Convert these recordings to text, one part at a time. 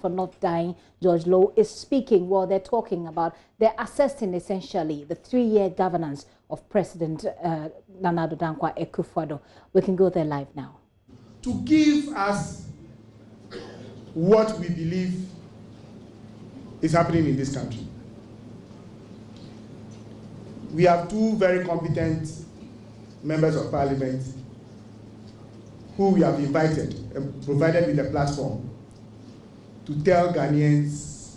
for not dying. George Low is speaking. Well, they're talking about, they're assessing essentially the 3-year governance of President Nana Addo Dankwa Akufo-Addo. We can go there live now. To give us what we believe is happening in this country. We have 2 very competent members of parliament who we have invited and provided with a platform to tell Ghanaians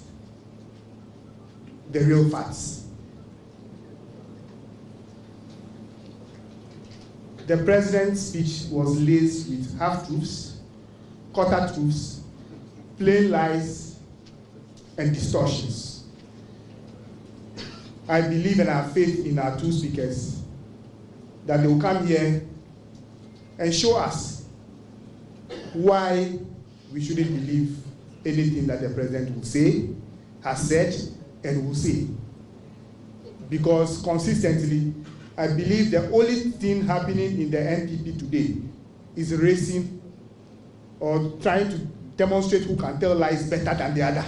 the real facts. The president's speech was laced with half-truths, quarter-truths, plain lies, and distortions. I believe and have faith in our 2 speakers that they will come here and show us why we shouldn't believe anything that the president will say, has said, and will say. Because consistently, I believe the only thing happening in the NPP today is racing or trying to demonstrate who can tell lies better than the other.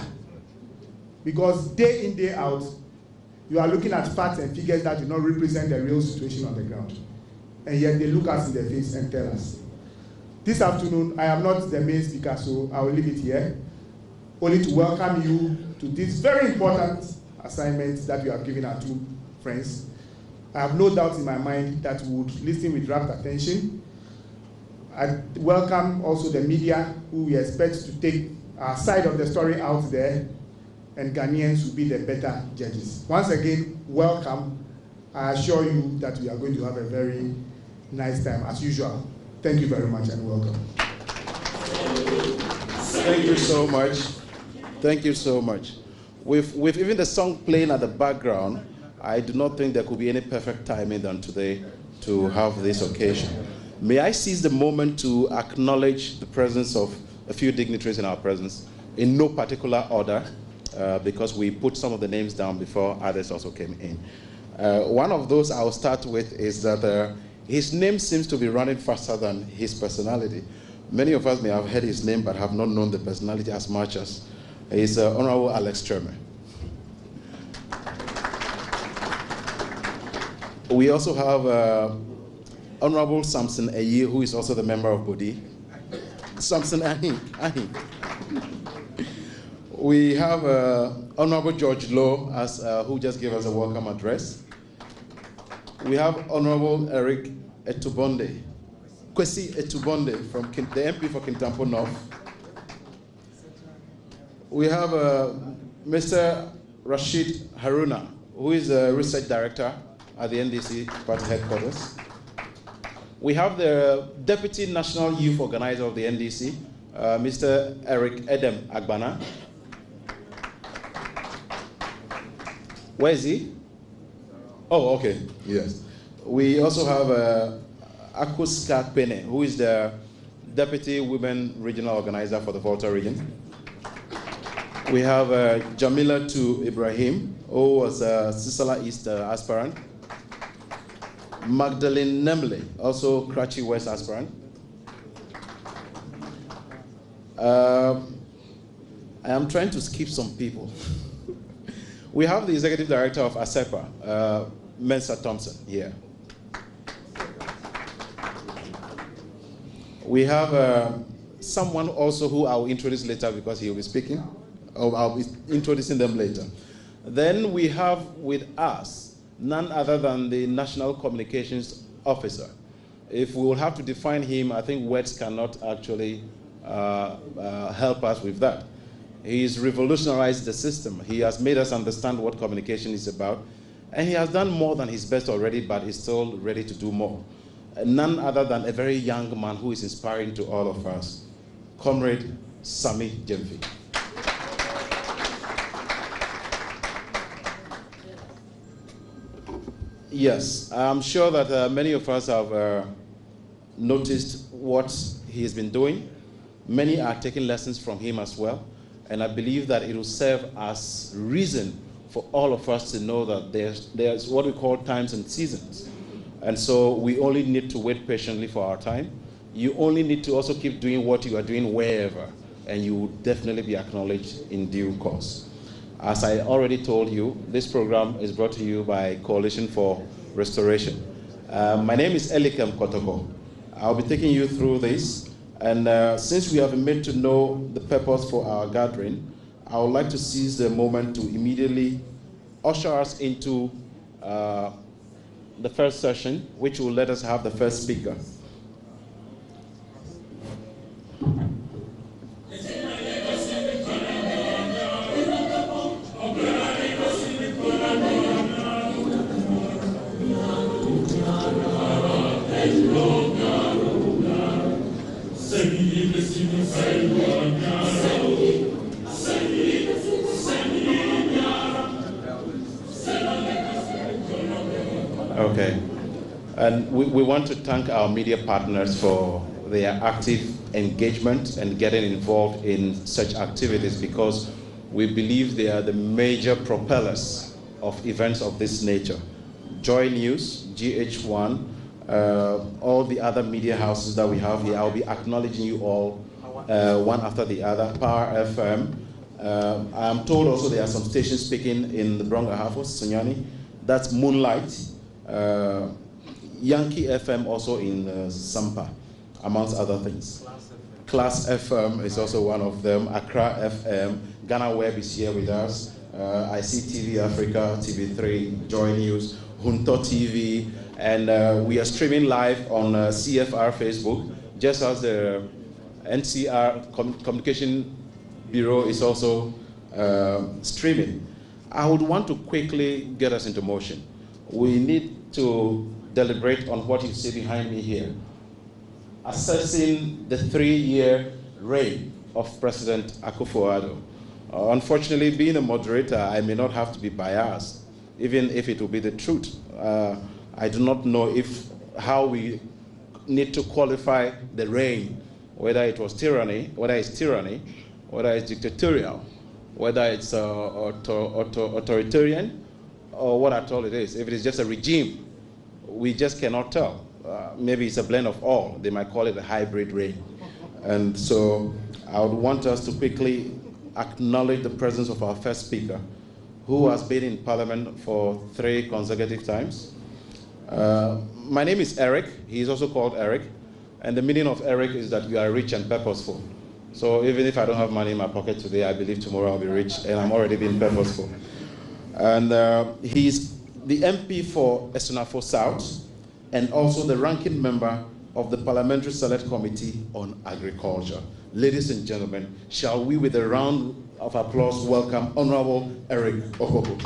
Because day in, day out, you are looking at facts and figures that do not represent the real situation on the ground. And yet they look us in the face and tell us. This afternoon, I am not the main speaker, so I will leave it here, only to welcome you to this very important assignment that you have given our 2 friends. I have no doubt in my mind that we would listen with rapt attention. I welcome also the media, who we expect to take our side of the story out there, and Ghanaians will be the better judges. Once again, welcome. I assure you that we are going to have a very nice time as usual. Thank you very much and welcome. Thank you so much. Thank you so much. With even the song playing at the background, I do not think there could be any perfect timing than today to have this occasion. May I seize the moment to acknowledge the presence of a few dignitaries in our presence, in no particular order, because we put some of the names down before others also came in. One of those I'll start with is that his name seems to be running faster than his personality. Many of us may have heard his name but have not known the personality as much as his Honorable Alex Treme. We also have Honorable Samson Ayi, who is also the member of Bodi. Samson Ahi. We have Honorable George Low, who just gave us a welcome address. We have Honorable Eric Etubonde, Kwesi Etubonde, from the MP for Kintampo North. We have Mr. Rashid Haruna, who is the Research Director at the NDC Party Headquarters. We have the Deputy National Youth Organizer of the NDC, Mr. Eric Edem Agbana. Where is he? Oh, okay, yes. We also have Akuska Pene, who is the Deputy Women Regional Organizer for the Volta region. We have Jamila Tu Ibrahim, who was a Sisala East aspirant. Magdalene Nemle, also Karachi West aspirant. I am trying to skip some people. We have the Executive Director of ASEPA, Mensa Thompson, here. We have someone also who I'll introduce later because he will be speaking. I'll be introducing them later. Then we have with us none other than the National Communications Officer. If we will have to define him, I think words cannot actually help us with that. He's revolutionized the system. He has made us understand what communication is about. And he has done more than his best already, but he's still ready to do more. None other than a very young man who is inspiring to all of us, Comrade Sami Jemfi. Yes, I'm sure that many of us have noticed what he has been doing. Many are taking lessons from him as well. And I believe that it will serve as reason for all of us to know that there's what we call times and seasons. And so we only need to wait patiently for our time. You only need to also keep doing what you are doing wherever. and you will definitely be acknowledged in due course. As I already told you, this program is brought to you by Coalition for Restoration. My name is Elikem Kotoko. I'll be taking you through this, and since we have been made to know the purpose for our gathering, I would like to seize the moment to immediately usher us into the first session, which will let us have the first speaker. Okay, and we want to thank our media partners for their active engagement and getting involved in such activities, because we believe they are the major propellers of events of this nature. JoyNews, GH1, all the other media houses that we have here, I'll be acknowledging you all one after the other. Power FM. I'm told also there are some stations speaking in the Bronga Hafo, Sonyani. That's Moonlight. Yankee FM also in Sampa, amongst other things. Class FM is also one of them. Accra FM. Ghana Web is here with us. I see TV Africa, TV3, JoyNews, Hunto TV, and we are streaming live on CFR Facebook, just as the NCR Communication Bureau is also streaming. I would want to quickly get us into motion. We need to deliberate on what you see behind me here, assessing the 3-year reign of President Akufo-Addo. Unfortunately, being a moderator, I may not have to be biased, even if it will be the truth. I do not know how we need to qualify the reign, whether it was tyranny, whether it's dictatorial, whether it's authoritarian, or what at all it is. If it is just a regime, we just cannot tell. Maybe it's a blend of all. They might call it a hybrid reign. And so I would want us to quickly acknowledge the presence of our first speaker, who has been in Parliament for 3 consecutive times. My name is Eric. He is also called Eric. And the meaning of Eric is that you are rich and purposeful. So even if I don't have money in my pocket today, I believe tomorrow I'll be rich, and I'm already being purposeful. And he's the MP for Essunafo South, and also the ranking member of the Parliamentary Select Committee on Agriculture. Ladies and gentlemen, shall we, with a round of applause, welcome Honorable Eric Okobo.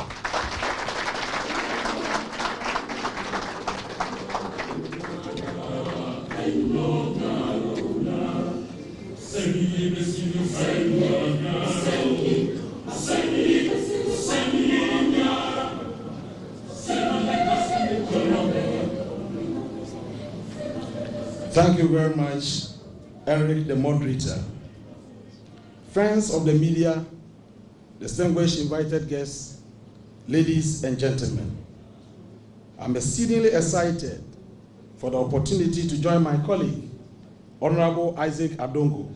Thank you very much, Eric, the moderator. Friends of the media, distinguished invited guests, ladies and gentlemen, I'm exceedingly excited for the opportunity to join my colleague, Honorable Isaac Adongo,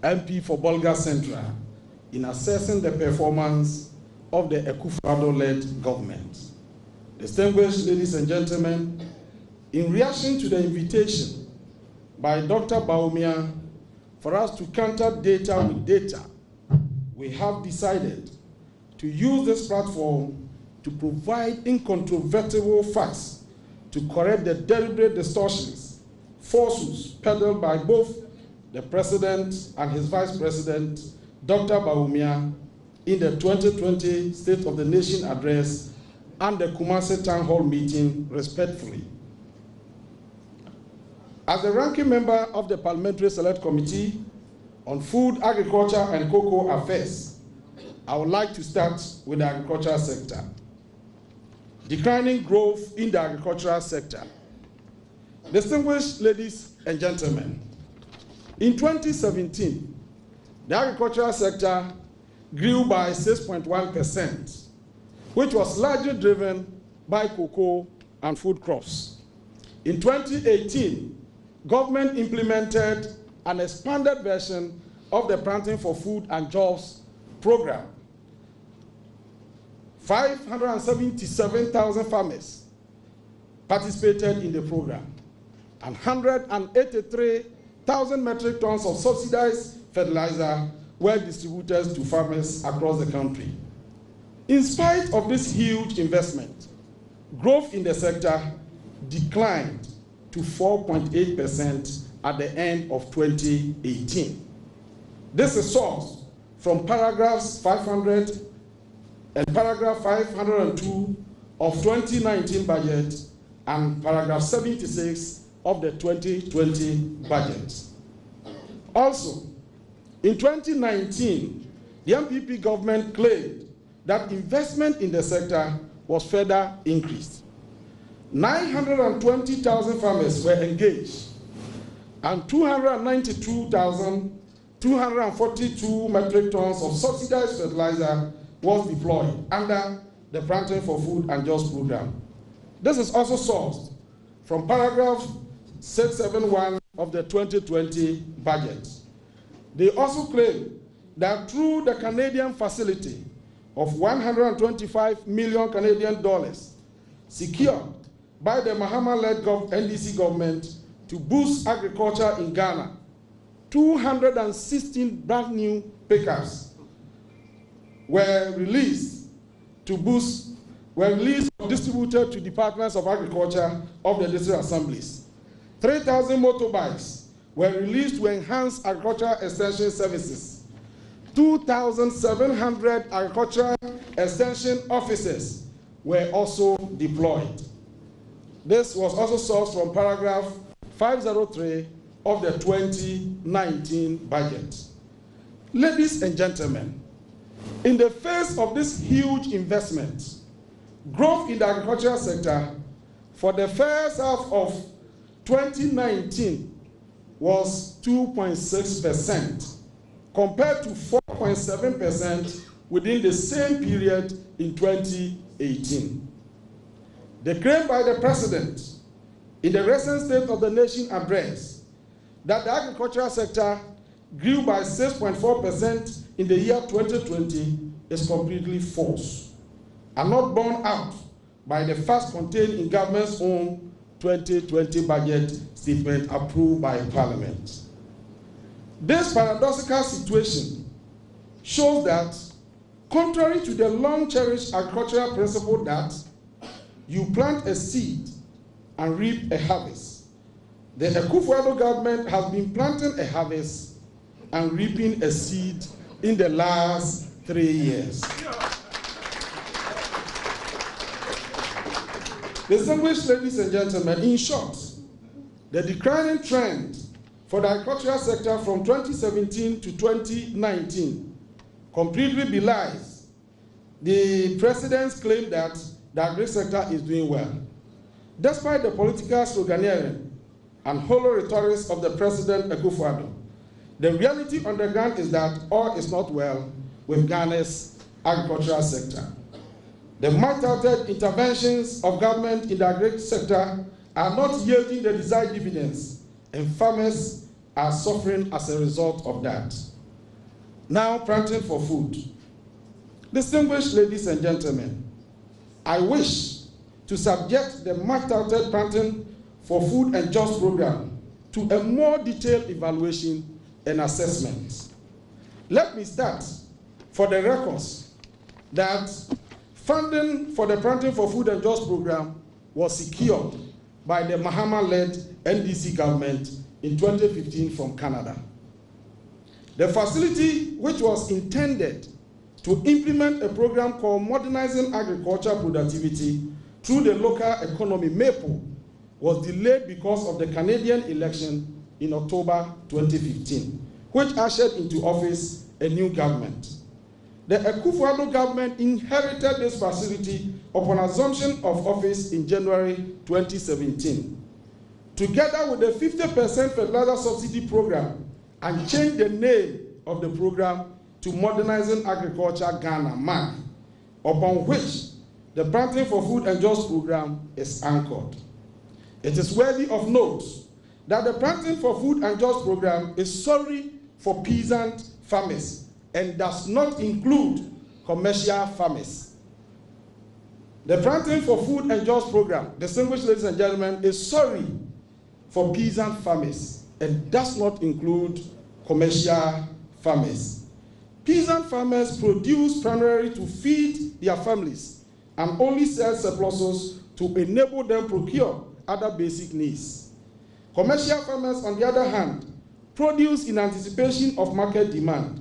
MP for Bolga Central, in assessing the performance of the Akufo-Addo-led government. Distinguished ladies and gentlemen, in reaction to the invitation by Dr. Bawumia for us to counter data with data, we have decided to use this platform to provide incontrovertible facts to correct the deliberate distortions, falsehoods peddled by both the President and his Vice President, Dr. Bawumia, in the 2020 State of the Nation address and the Kumasi Town Hall meeting, respectfully. As the ranking member of the Parliamentary Select Committee on Food, Agriculture and Cocoa Affairs, I would like to start with the agricultural sector. Declining growth in the agricultural sector. Distinguished ladies and gentlemen, in 2017, the agricultural sector grew by 6.1%, which was largely driven by cocoa and food crops. In 2018, government implemented an expanded version of the Planting for Food and Jobs program. 577,000 farmers participated in the program, and 183,000 metric tons of subsidized fertilizer were distributed to farmers across the country. In spite of this huge investment, growth in the sector declined to 4.8% at the end of 2018. This is sourced from paragraphs 500 and paragraph 502 of 2019 budget and paragraph 76 of the 2020 budget. Also, in 2019, the MPP government claimed that investment in the sector was further increased. 920,000 farmers were engaged, and 292,242 metric tons of subsidized fertilizer was deployed under the Planting for Food and Jobs program. This is also sourced from paragraph 671 of the 2020 budget. They also claim that through the Canadian facility of 125 million Canadian dollars secured by the Mahama-led NDC government to boost agriculture in Ghana, 216 brand new pickups were distributed to departments of agriculture of the district assemblies. 3,000 motorbikes were released to enhance agricultural extension services. 2,700 agricultural extension officers were also deployed. This was also sourced from paragraph 503 of the 2019 budget. Ladies and gentlemen, in the face of this huge investment, growth in the agricultural sector for the first half of 2019 was 2.6% compared to 4.7% within the same period in 2018. The claim by the President in the recent State of the Nation address that the agricultural sector grew by 6.4% in the year 2020 is completely false and not borne out by the facts contained in government's own 2020 budget statement approved by Parliament. This paradoxical situation shows that, contrary to the long-cherished agricultural principle that you plant a seed and reap a harvest, the Akufo-Addo government has been planting a harvest and reaping a seed in the last 3 years. Distinguished ladies and gentlemen, in short, the declining trend for the agricultural sector from 2017 to 2019 completely belies the President's claim that the agri sector is doing well. Despite the political sloganeering and hollow rhetoric of the President Akufo-Addo, the reality on the ground is that all is not well with Ghana's agricultural sector. The much-touted interventions of government in the agri sector are not yielding the desired dividends, and farmers are suffering as a result of that. Now, planting for food. Distinguished ladies and gentlemen, I wish to subject the much-touted Planting for Food and Jobs program to a more detailed evaluation and assessment. Let me start for the records that funding for the Planting for Food and Jobs program was secured by the Mahama-led NDC government in 2015 from Canada. The facility, which was intended to implement a program called Modernizing Agriculture Productivity through the local economy, MAPLE, was delayed because of the Canadian election in October 2015, which ushered into office a new government. The Akufo-Addo government inherited this facility upon assumption of office in January 2017, together with the 50% fertilizer subsidy program, and changed the name of the program to Modernizing Agriculture Ghana, MAG, upon which the Planting for Food and Jobs program is anchored. It is worthy of note that the Planting for Food and Jobs program is solely for peasant farmers and does not include commercial farmers. The Planting for Food and Jobs program, distinguished ladies and gentlemen, is sorry for peasant farmers and does not include commercial farmers. Peasant farmers produce primarily to feed their families and only sell surpluses to enable them procure other basic needs. Commercial farmers, on the other hand, produce in anticipation of market demand.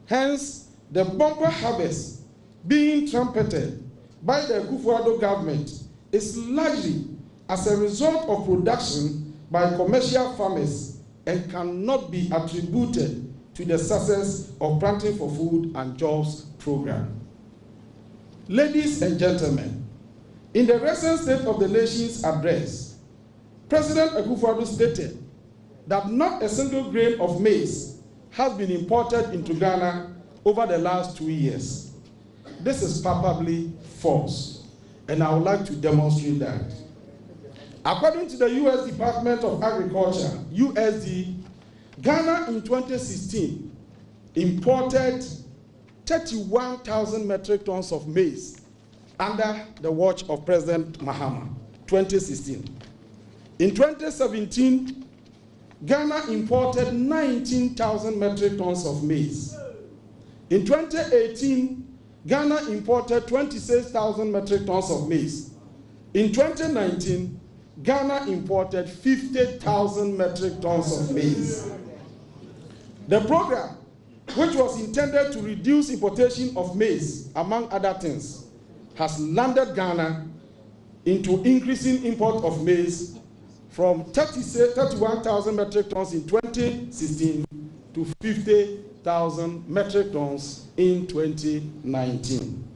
Hence, the bumper harvest being trumpeted by the Akufo-Addo government is largely as a result of production by commercial farmers and cannot be attributed to the success of Planting for Food and Jobs program. Ladies and gentlemen, in the recent State of the Nation's address, President Akufo-Addo stated that not a single grain of maize has been imported into Ghana over the last 2 years. This is palpably false, and I would like to demonstrate that. According to the U.S. Department of Agriculture, USD, Ghana in 2016 imported 31,000 metric tons of maize under the watch of President Mahama, 2016. In 2017, Ghana imported 19,000 metric tons of maize. In 2018, Ghana imported 26,000 metric tons of maize. In 2019, Ghana imported 50,000 metric tons of maize. The program, which was intended to reduce importation of maize, among other things, has landed Ghana into increasing import of maize from 31,000 metric tons in 2016 to 50,000 metric tons in 2019.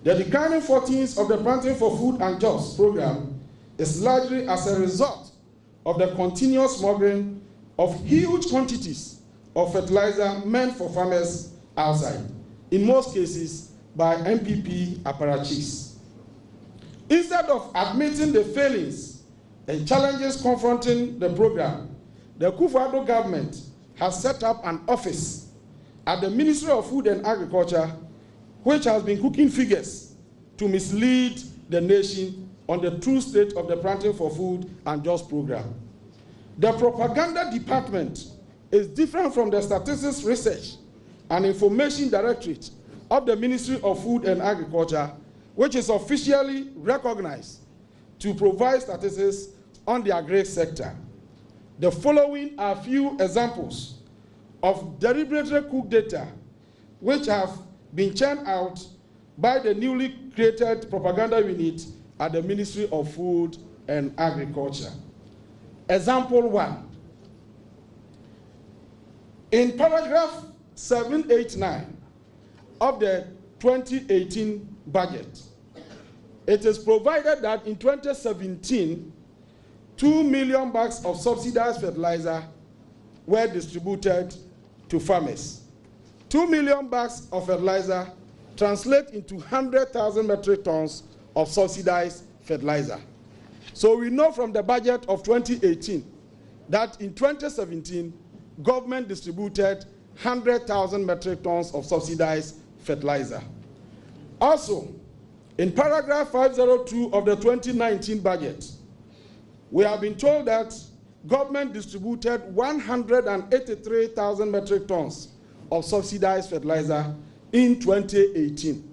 The declining fortunes of the Planting for Food and Jobs program is largely as a result of the continuous smuggling of huge quantities of fertilizer meant for farmers outside, in most cases by MPP apparatchiks. Instead of admitting the failings and challenges confronting the program, the Akufo-Addo government has set up an office at the Ministry of Food and Agriculture, which has been cooking figures to mislead the nation on the true state of the Planting for Food and Jobs program. The propaganda department is different from the Statistics Research and Information Directorate of the Ministry of Food and Agriculture, which is officially recognized to provide statistics on the agri sector. The following are few examples of deliberately cooked data which have been churned out by the newly created propaganda unit at the Ministry of Food and Agriculture. Example 1. In paragraph 789 of the 2018 budget, it is provided that in 2017, 2 million bags of subsidized fertilizer were distributed to farmers. 2 million bags of fertilizer translate into 100,000 metric tons of subsidized fertilizer. So we know from the budget of 2018 that in 2017, government distributed 100,000 metric tons of subsidized fertilizer. Also, in paragraph 502 of the 2019 budget, we have been told that government distributed 183,000 metric tons of subsidized fertilizer in 2018.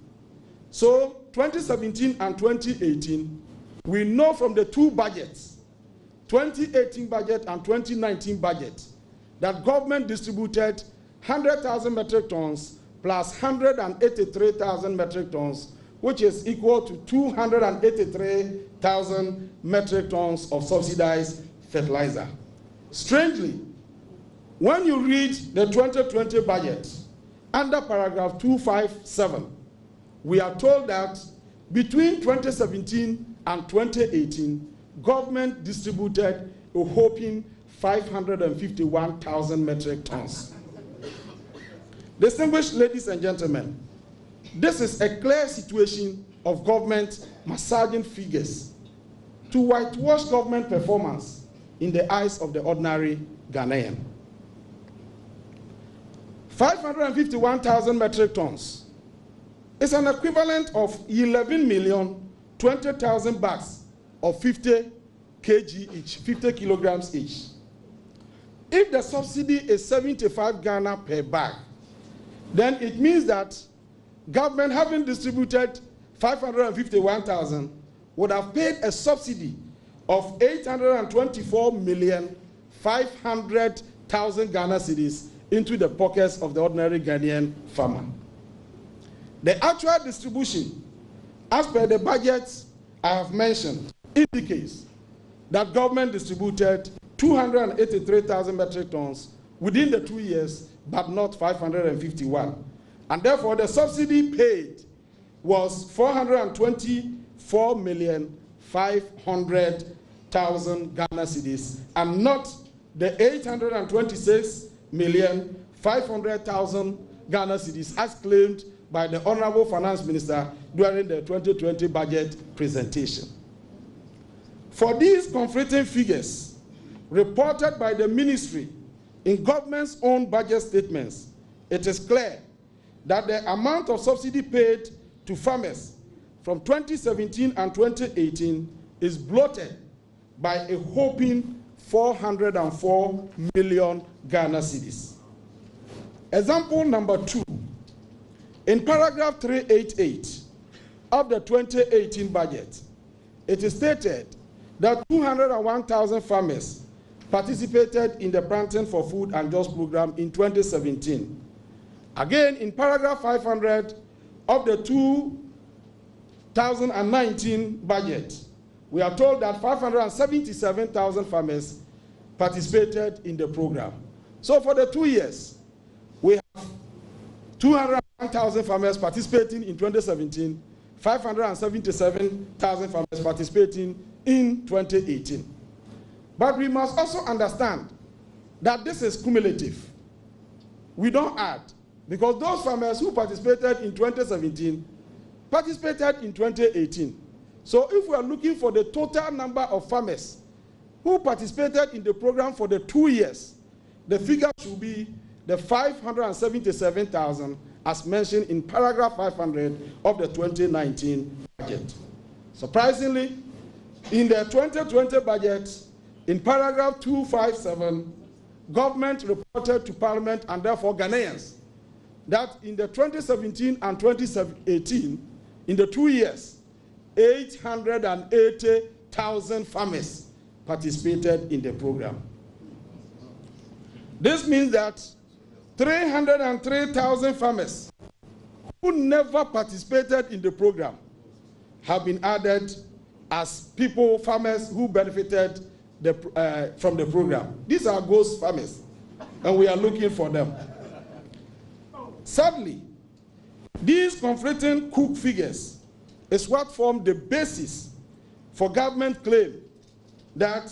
So 2017 and 2018, we know from the two budgets, 2018 budget and 2019 budget, that government distributed 100,000 metric tons plus 183,000 metric tons, which is equal to 283,000 metric tons of subsidized fertilizer. Strangely, when you read the 2020 budget, under paragraph 257, we are told that between 2017 and 2018, government distributed a whopping 551,000 metric tons. Distinguished ladies and gentlemen, this is a clear situation of government massaging figures to whitewash government performance in the eyes of the ordinary Ghanaian. 551,000 metric tons is an equivalent of 11,020,000 bags of 50 kg each, 50 kilograms each. If the subsidy is 75 Ghana per bag, then it means that government, having distributed 551,000, would have paid a subsidy of 824,500,000 Ghana cedis into the pockets of the ordinary Ghanaian farmer. The actual distribution, as per the budgets I have mentioned, indicates that government distributed 283,000 metric tons within the 2 years, but not 551. And therefore, the subsidy paid was 424,500,000 Ghana cedis, and not the 826,500,000 Ghana cedis as claimed by the Honorable Finance Minister during the 2020 budget presentation. For these conflicting figures reported by the ministry in government's own budget statements, it is clear that the amount of subsidy paid to farmers from 2017 and 2018 is bloated by a whopping 404 million Ghana cedis. Example number 2. In paragraph 388 of the 2018 budget, it is stated that 201,000 farmers participated in the Planting for Food and Jobs program in 2017. Again, in paragraph 500 of the 2019 budget, we are told that 577,000 farmers participated in the program. So for the 2 years, we have 201,000 farmers participating in 2017, 577,000 farmers participating in 2018. But we must also understand that this is cumulative. We don't add, because those farmers who participated in 2017 participated in 2018. So if we are looking for the total number of farmers who participated in the program for the 2 years, the figure should be the 577,000 as mentioned in paragraph 500 of the 2019 budget. Surprisingly, in the 2020 budget, in paragraph 257, government reported to Parliament and therefore Ghanaians that in the 2017 and 2018, in the 2 years, 880,000 farmers participated in the program. This means that 303,000 farmers who never participated in the program have been added as farmers who benefited from the program. These are ghost farmers, and we are looking for them. Sadly, these conflicting cook figures is what form the basis for government claim that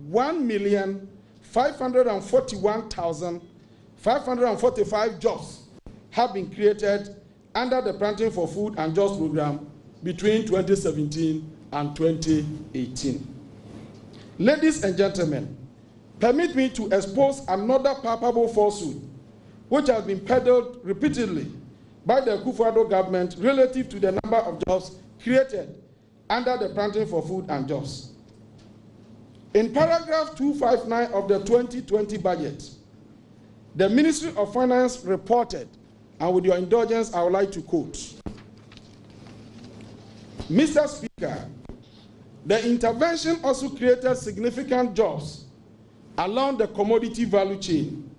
1,541,545 jobs have been created under the Planting for Food and Jobs program between 2017 and 2018. Ladies and gentlemen, permit me to expose another palpable falsehood which has been peddled repeatedly by the Akufo-Addo government relative to the number of jobs created under the Planting for Food and Jobs. In paragraph 259 of the 2020 budget, the Ministry of Finance reported, and with your indulgence, I would like to quote, Mr. Speaker, the intervention also created significant jobs along the commodity value chain,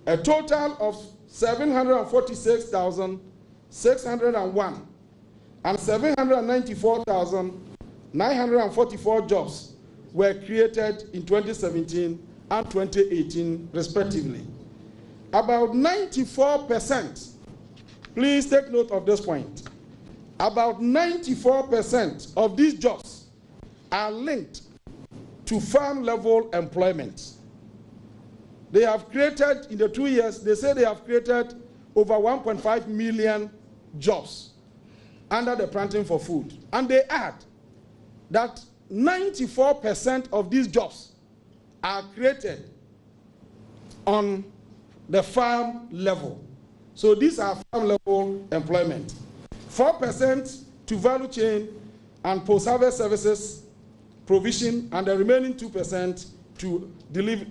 a total of 746,601 and 794,944 jobs were created in 2017 and 2018, respectively. About 94%, please take note of this point, about 94% of these jobs are linked to farm-level employment. They have created, in the 2 years, they say they have created over 1.5 million jobs under the Planting for Food. And they add that 94% of these jobs are created on the farm level. So these are farm level employment. 4% to value chain and post-harvest services provision, and the remaining 2% to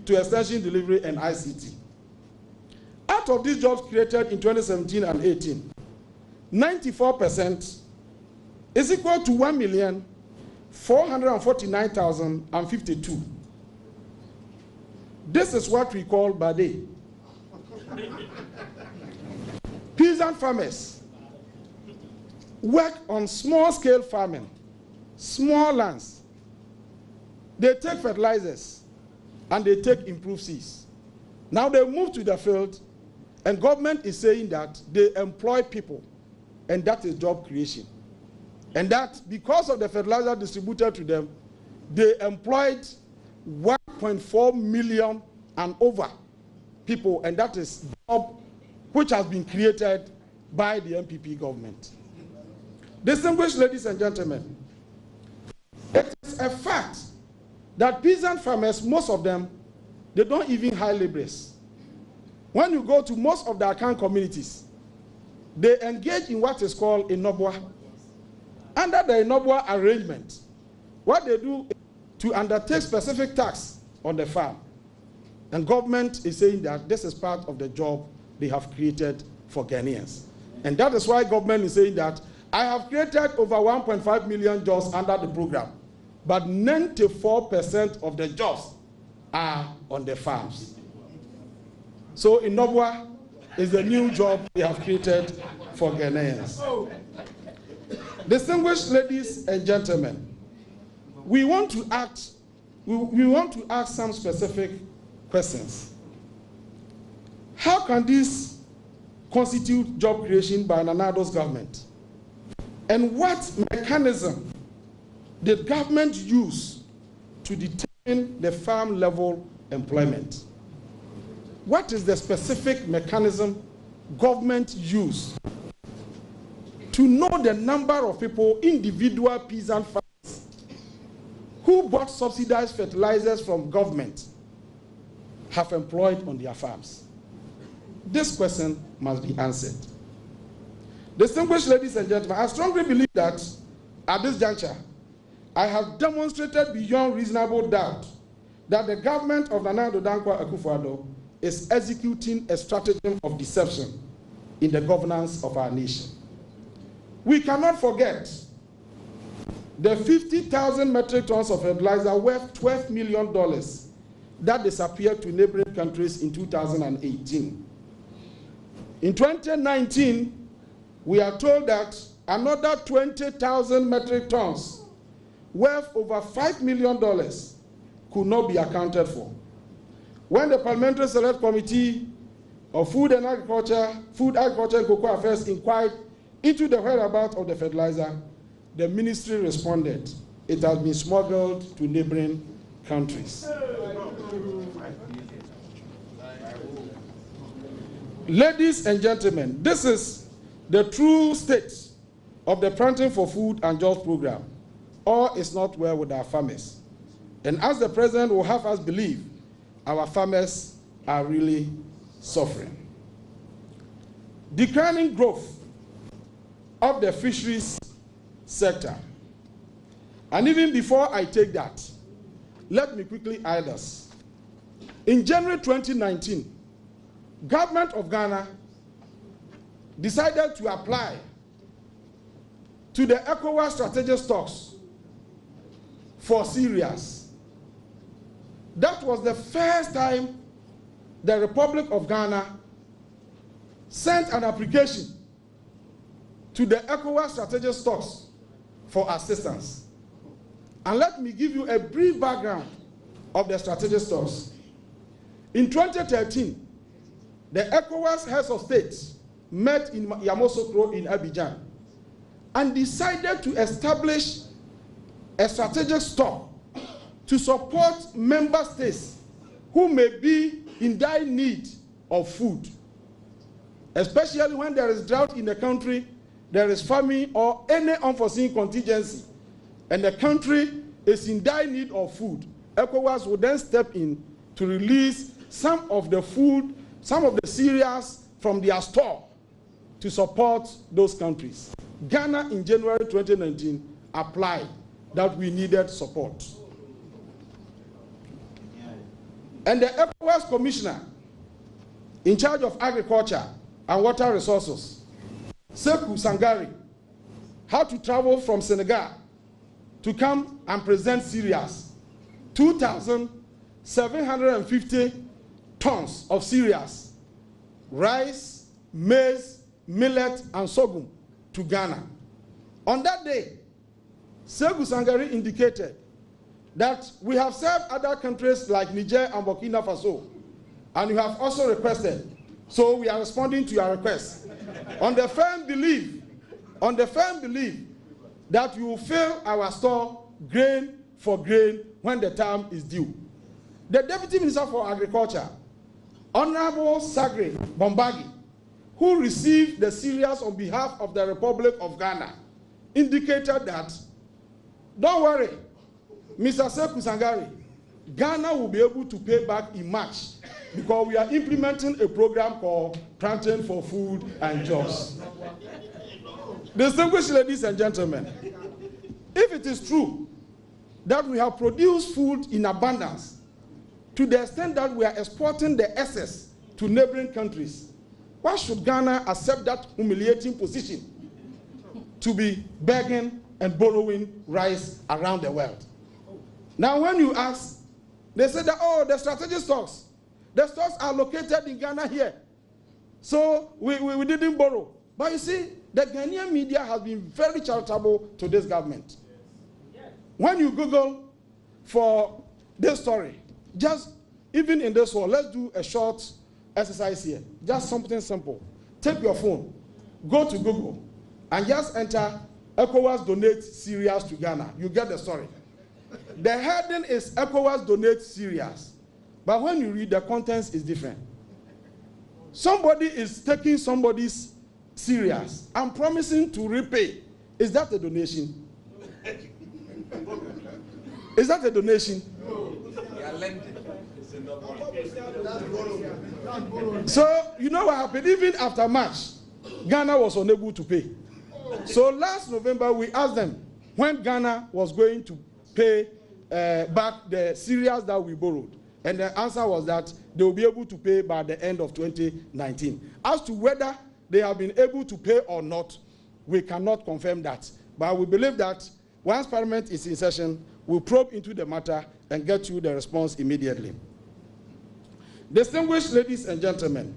extension, delivery, and ICT. Out of these jobs created in 2017 and 18, 94% is equal to 1,449,052. This is what we call Bade. Peasant farmers work on small-scale farming, small lands. They take fertilizers and they take improved seeds. Now they move to the field, and government is saying that they employ people, and that is job creation. And that because of the fertilizer distributed to them, they employed 1.4 million and over people, and that is job which has been created by the MPP government. Distinguished ladies and gentlemen, it is a fact that peasant farmers, most of them, they don't even hire laborers. When you go to most of the Akan communities, they engage in what is called a Inobwa. Under the Inobwa arrangement, what they do is to undertake specific tasks on the farm. And government is saying that this is part of the job they have created for Ghanaians. And that is why government is saying that I have created over 1.5 million jobs under the program, but 94% of the jobs are on the farms. So Inobwa is the new job they have created for Ghanaians. Distinguished ladies and gentlemen, we want to ask some specific questions. How can this constitute job creation by Nana Addo's government? And what mechanism did government use to determine the farm level employment? What is the specific mechanism government used to know the number of people, individual peasant farmers, who bought subsidized fertilizers from government have employed on their farms? This question must be answered. Distinguished ladies and gentlemen, I strongly believe that at this juncture, I have demonstrated beyond reasonable doubt that the government of Nana Addo Dankwa Akufo-Addo is executing a stratagem of deception in the governance of our nation. We cannot forget the 50,000 metric tons of fertilizer worth $12 million that disappeared to neighboring countries in 2018. In 2019, we are told that another 20,000 metric tons worth over $5 million could not be accounted for. When the Parliamentary Select Committee of Food, Agriculture and Cocoa Affairs inquired into the whereabouts of the fertilizer, the ministry responded, it has been smuggled to neighboring countries. Ladies and gentlemen, this is the true state of the Planting for Food and Jobs program. All is not well with our farmers. And as the president will have us believe, our farmers are really suffering. Declining growth of the fisheries sector. And even before I take that, let me quickly add this. In January 2019, government of Ghana decided to apply to the ECOWAS strategic stocks for cereals. That was the first time the Republic of Ghana sent an application to the ECOWAS strategic stocks for assistance. And let me give you a brief background of the strategic stocks. In 2013, the ECOWAS heads of state met in Yamoussoukro in Abidjan and decided to establish a strategic stock to support member states who may be in dire need of food, especially when there is drought in the country, there is famine or any unforeseen contingency, and the country is in dire need of food. ECOWAS will then step in to release some of the food some of the cereals from their store to support those countries. Ghana in January 2019 applied that we needed support. And the ECOWAS Commissioner in charge of agriculture and water resources, Sekou Sangari, had to travel from Senegal to come and present cereals, 2,750 tons of cereals, rice, maize, millet, and sorghum to Ghana. On that day, Sekou Sangari indicated that we have served other countries like Niger and Burkina Faso, and you have also requested, so we are responding to your request on the firm belief that you will fill our store grain for grain when the time is due. The Deputy Minister for Agriculture, Honorable Sagre Bombagi, who received the cereals on behalf of the Republic of Ghana, indicated that, don't worry, Mr. Sekou Sangari, Ghana will be able to pay back in March because we are implementing a program called Planting for Food and Jobs. Distinguished ladies and gentlemen, if it is true that we have produced food in abundance to the extent that we are exporting the excess to neighboring countries, why should Ghana accept that humiliating position to be begging and borrowing rice around the world? Now, when you ask, they say that, oh, the strategic stocks, the stocks are located in Ghana here. So we didn't borrow. But you see, the Ghanaian media has been very charitable to this government. When you Google for this story, just even in this one, let's do a short exercise here. Just something simple. Take your phone, go to Google, and just enter ECOWAS donate cereals to Ghana. You get the story. The heading is ECOWAS donate cereals. But when you read, the contents is different. Somebody is taking somebody's cereals and promising to repay. Is that a donation? Is that a donation? So, you know what happened? Even after March, Ghana was unable to pay. So last November, we asked them when Ghana was going to pay back the cereals that we borrowed. And the answer was that they will be able to pay by the end of 2019. As to whether they have been able to pay or not, we cannot confirm that. But we believe that once Parliament is in session, we'll probe into the matter and get you the response immediately. Distinguished ladies and gentlemen,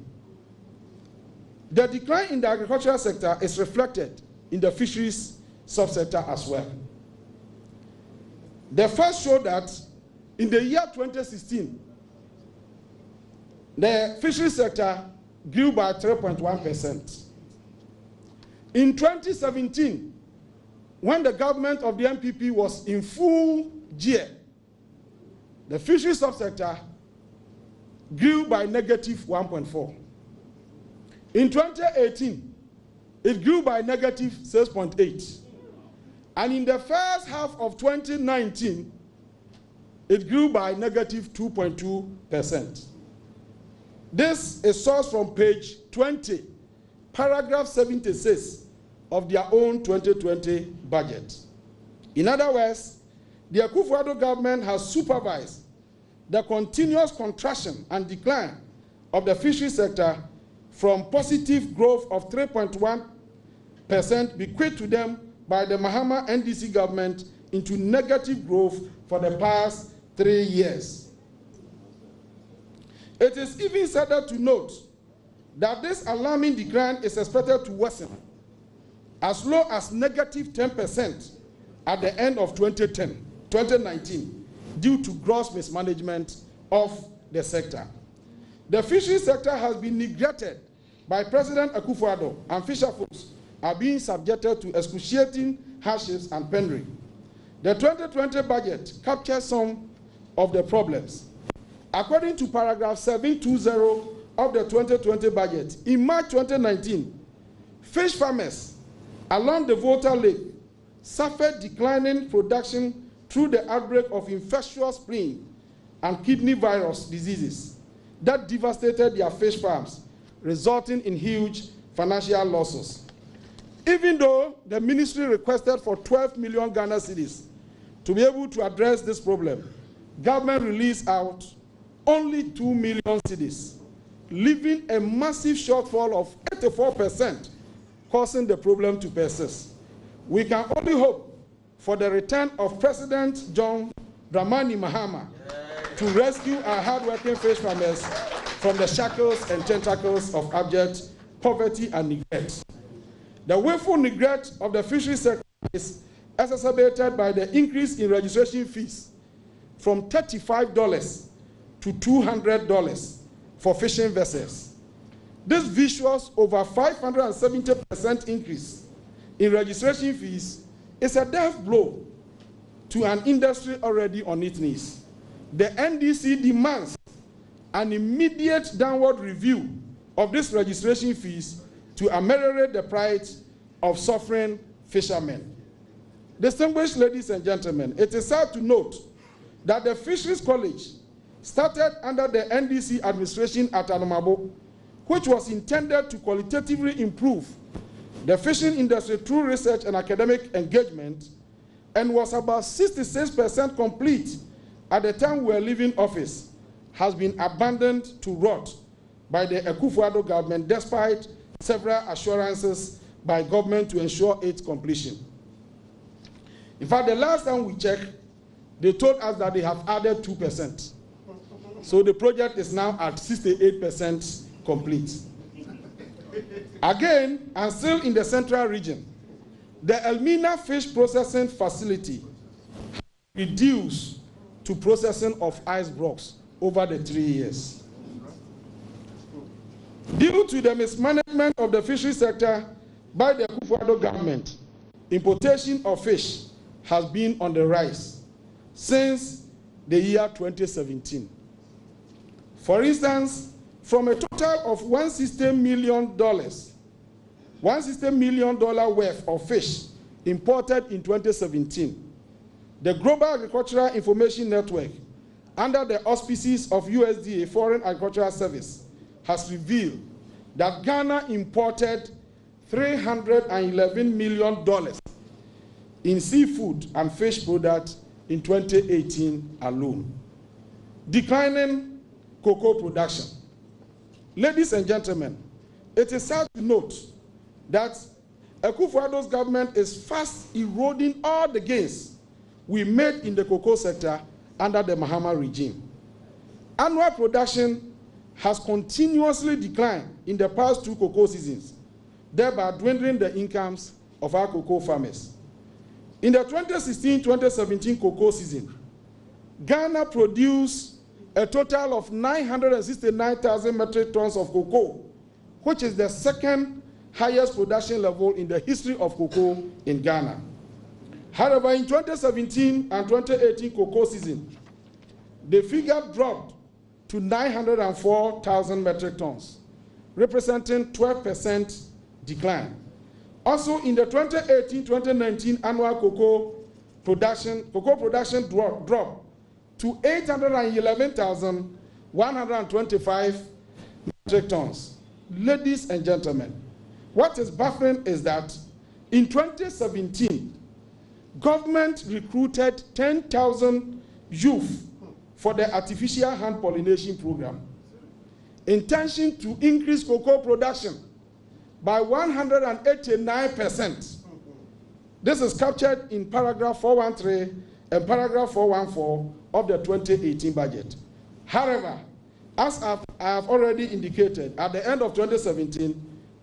the decline in the agricultural sector is reflected in the fisheries subsector as well. The first showed that in the year 2016, the fisheries sector grew by 3.1%. In 2017, when the government of the MPP was in full gear, the fisheries subsector grew by negative 1.4. In 2018, it grew by negative 6.8. And in the first half of 2019, it grew by negative 2.2%. This is sourced from page 20, paragraph 76 of their own 2020 budget. In other words, the Akufo-Addo government has supervised the continuous contraction and decline of the fishery sector from positive growth of 3.1% bequeathed to them by the Mahama NDC government into negative growth for the past 3 years. It is even sadder to note that this alarming decline is expected to worsen as low as negative 10% at the end of 2019 due to gross mismanagement of the sector. The fishery sector has been neglected by President Akufo-Addo, and fisher folks are being subjected to excruciating hardships and penury. The 2020 budget captures some of the problems. According to paragraph 720 of the 2020 budget, in March 2019, fish farmers along the Volta Lake suffered declining production through the outbreak of infectious spleen and kidney virus diseases. that devastated their fish farms, resulting in huge financial losses. Even though the ministry requested for 12 million Ghana cedis to be able to address this problem, government released out only 2 million cedis, leaving a massive shortfall of 84%, causing the problem to persist. We can only hope for the return of President John Dramani Mahama to rescue our hardworking fish farmers from the shackles and tentacles of abject poverty and neglect. The willful neglect of the fisheries sector is exacerbated by the increase in registration fees from $35 to $200 for fishing vessels. This vicious over 570% increase in registration fees is a death blow to an industry already on its knees. The NDC demands an immediate downward review of these registration fees to ameliorate the plight of suffering fishermen. Distinguished ladies and gentlemen, it is sad to note that the Fisheries College started under the NDC administration at Anomabo, which was intended to qualitatively improve the fishing industry through research and academic engagement, and was about 66% complete at the time we were leaving office, has been abandoned to rot by the Akufo-Addo government despite several assurances by government to ensure its completion. In fact, the last time we checked, they told us that they have added 2%. So the project is now at 68% complete. Again, and still in the central region, the Elmina fish processing facility reduced to processing of ice blocks over the 3 years. Due to the mismanagement of the fishery sector by the Akufo-Addo government, importation of fish has been on the rise since the year 2017. For instance, from a total of $160 million worth of fish imported in 2017, the Global Agricultural Information Network, under the auspices of USDA Foreign Agricultural Service, has revealed that Ghana imported $311 million in seafood and fish products in 2018 alone. Declining cocoa production. Ladies and gentlemen, it is sad to note that Akufo-Addo's government is fast eroding all the gains we made in the cocoa sector under the Mahama regime. Annual production has continuously declined in the past 2 cocoa seasons, thereby dwindling the incomes of our cocoa farmers. In the 2016-2017 cocoa season, Ghana produced a total of 969,000 metric tons of cocoa, which is the second highest production level in the history of cocoa in Ghana. However, in 2017 and 2018 cocoa season, the figure dropped to 904,000 metric tons, representing 12% decline. Also, in the 2018-2019 annual cocoa production dropped to 811,125 metric tons. Ladies and gentlemen, what is baffling is that in 2017, government recruited 10,000 youth for the artificial hand pollination program, intention to increase cocoa production by 189%. This is captured in paragraph 413 and paragraph 414 of the 2018 budget. However, as I have already indicated, at the end of 2017,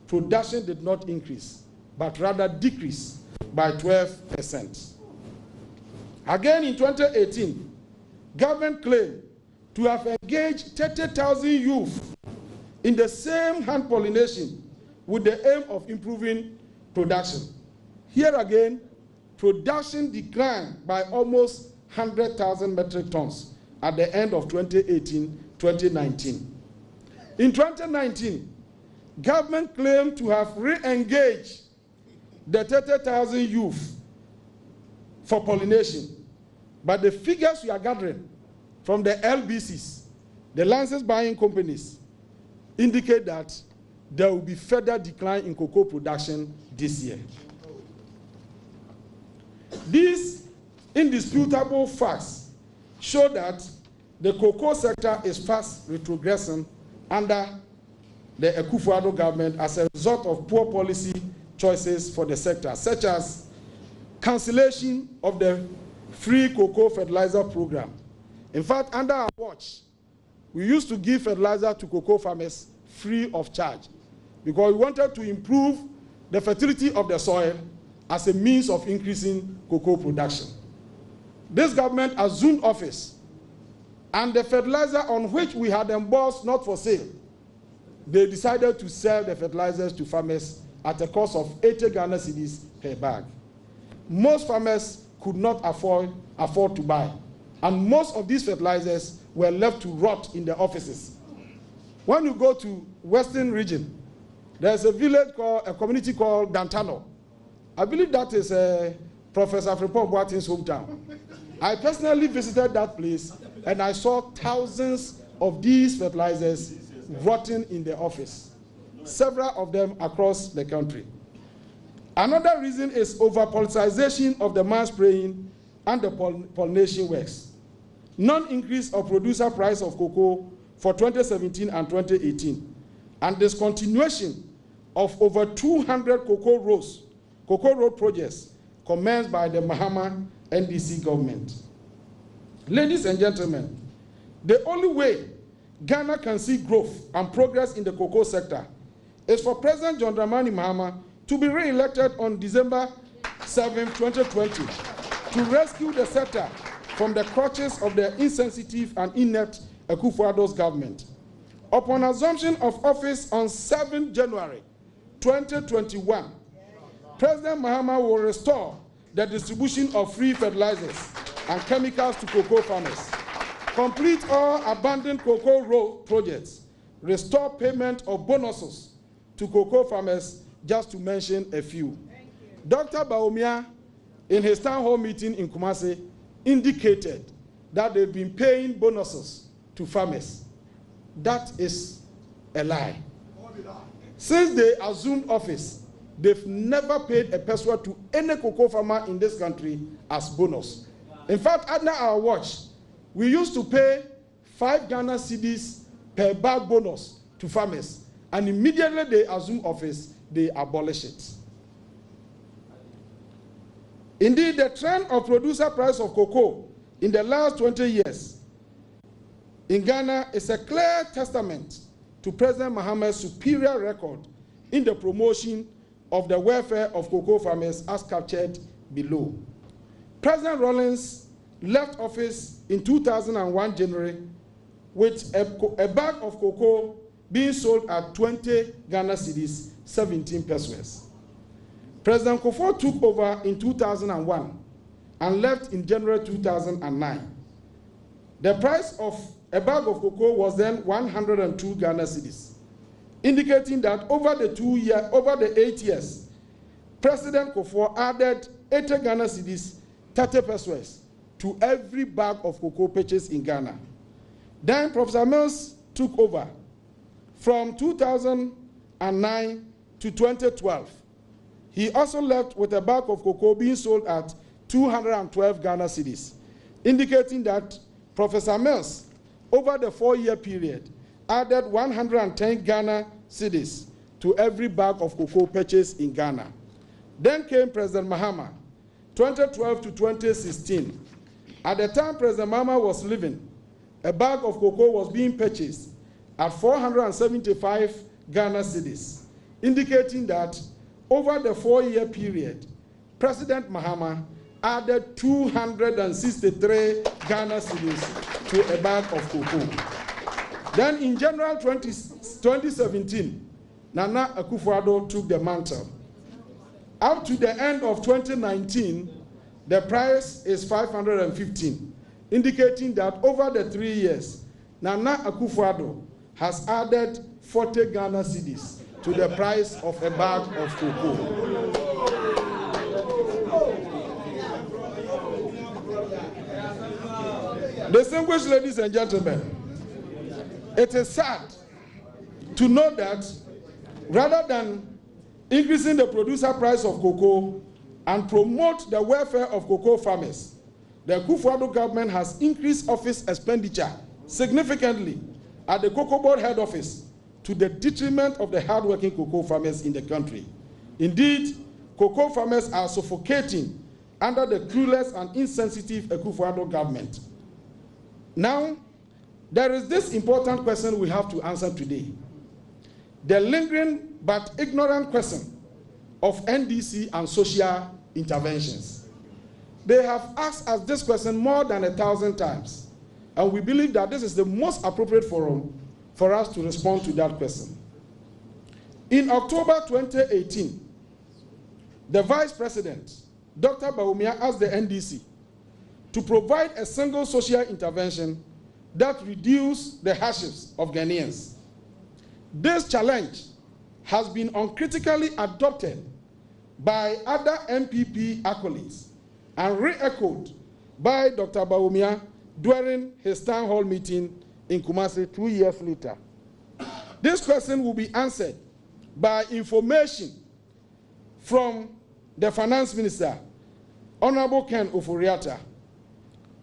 production did not increase, but rather decrease by 12%. Again, in 2018, government claimed to have engaged 30,000 youth in the same hand pollination with the aim of improving production. Here again, production declined by almost 100,000 metric tons at the end of 2018-2019. In 2019, government claimed to have re-engaged the 30,000 youth for pollination, but the figures we are gathering from the LBCs The license buying companies indicate that there will be further decline in cocoa production this year. These indisputable facts show that the cocoa sector is fast retrogressing under the Akufo-Addo government as a result of poor policy choices for the sector, such as cancellation of the free cocoa fertilizer program. In fact, under our watch, we used to give fertilizer to cocoa farmers free of charge because we wanted to improve the fertility of the soil as a means of increasing cocoa production. This government assumed office, and the fertilizer on which we had embossed not for sale, they decided to sell the fertilizers to farmers at a cost of 80 Ghana cedis per bag. Most farmers could not afford to buy, and most of these fertilizers were left to rot in the offices. When you go to Western region, there's a village a community called Dantano. I believe that is Professor Frimpong Boateng's hometown. I personally visited that place, and I saw thousands of these fertilizers rotting in the office, several of them across the country. Another reason is over-politicization of the mass spraying and the pollination works. Non-increase of producer price of cocoa for 2017 and 2018, and discontinuation of over 200 cocoa road projects commenced by the Mahama NDC government. Ladies and gentlemen, the only way Ghana can see growth and progress in the cocoa sector is for President John Dramani Mahama to be re-elected on December 7, 2020, to rescue the sector from the clutches of the insensitive and inept Akufo-Addo's government. Upon assumption of office on 7 January 2021, President Mahama will restore the distribution of free fertilizers and chemicals to cocoa farmers, complete all abandoned cocoa road projects, restore payment of bonuses to cocoa farmers, just to mention a few. Dr. Bawumia, in his town hall meeting in Kumasi, indicated that they've been paying bonuses to farmers. That is a lie. Since they assumed office, they've never paid a peso to any cocoa farmer in this country as bonus. In fact, under our watch, we used to pay 5 Ghana cedis per bag bonus to farmers, and immediately they assume office, they abolish it. Indeed, the trend of producer price of cocoa in the last 20 years in Ghana is a clear testament to President Mahama's superior record in the promotion of the welfare of cocoa farmers as captured below. President Rawlings left office in 2001 January with a bag of cocoa being sold at 20 Ghana cedis, 17 pesos. President Akufo took over in 2001 and left in January 2009. The price of a bag of cocoa was then 102 Ghana cedis, indicating that over the 8 years, President Akufo added 80 Ghana cedis, 30 pesos, to every bag of cocoa purchased in Ghana. Then Professor Mills took over from 2009 to 2012. He also left with a bag of cocoa being sold at 212 Ghana cedis, indicating that Professor Mills, over the 4-year period, added 110 Ghana cedis to every bag of cocoa purchased in Ghana. Then came President Mahama, 2012 to 2016. At the time President Mahama was living, a bag of cocoa was being purchased at 475 Ghana cedis, indicating that over the 4-year period, President Mahama added 263 Ghana cedis to a bag of cocoa. Then in January 2017, Nana Akufo-Addo took the mantle. Up to the end of 2019, the price is 515, indicating that over the 3 years, Nana Akufo-Addo has added 40 Ghana cedis to the price of a bag of cocoa. Distinguished ladies and gentlemen, It is sad to note that rather than increasing the producer price of cocoa and promote the welfare of cocoa farmers, the Akufo-Addo government has increased office expenditure significantly at the Cocoa Board head office to the detriment of the hardworking cocoa farmers in the country. Indeed, cocoa farmers are suffocating under the clueless and insensitive Akufo-Addo government. Now, there is this important question we have to answer today. The lingering but ignorant question of NDC and social interventions. They have asked us this question more than 1,000 times, and we believe that this is the most appropriate forum for us to respond to that question. In October 2018, the Vice President, Dr. Bawumia, asked the NDC to provide a single social intervention that reduces the hardships of Ghanaians. This challenge has been uncritically adopted by other MPP acolytes and re-echoed by Dr. Bawumia during his town hall meeting in Kumasi 2 years later. This question will be answered by information from the Finance Minister, Honorable Ken Ofori-Atta.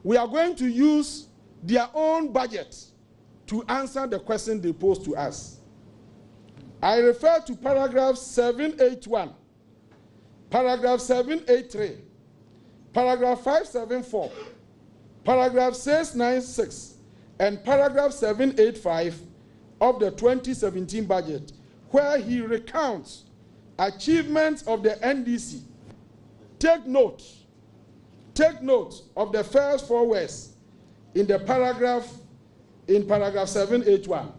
We are going to use their own budget to answer the question they posed to us. I refer to paragraph 781, paragraph 783, paragraph 574, paragraph 696, and paragraph 785 of the 2017 budget, where he recounts achievements of the NDC. Take note of the first 4 words in the paragraph, in paragraph 781.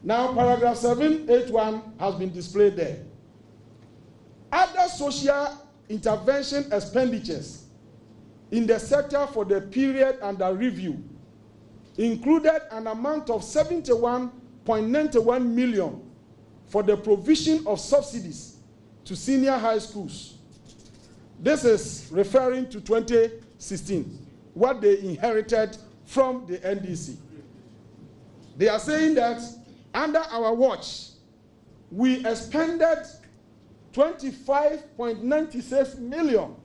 Now, paragraph 781 has been displayed there. Other social intervention expenditures in the sector for the period under review included an amount of 71.91 million for the provision of subsidies to senior high schools. This is referring to 2016, what they inherited from the NDC. They are saying that under our watch, we expended 25.96 million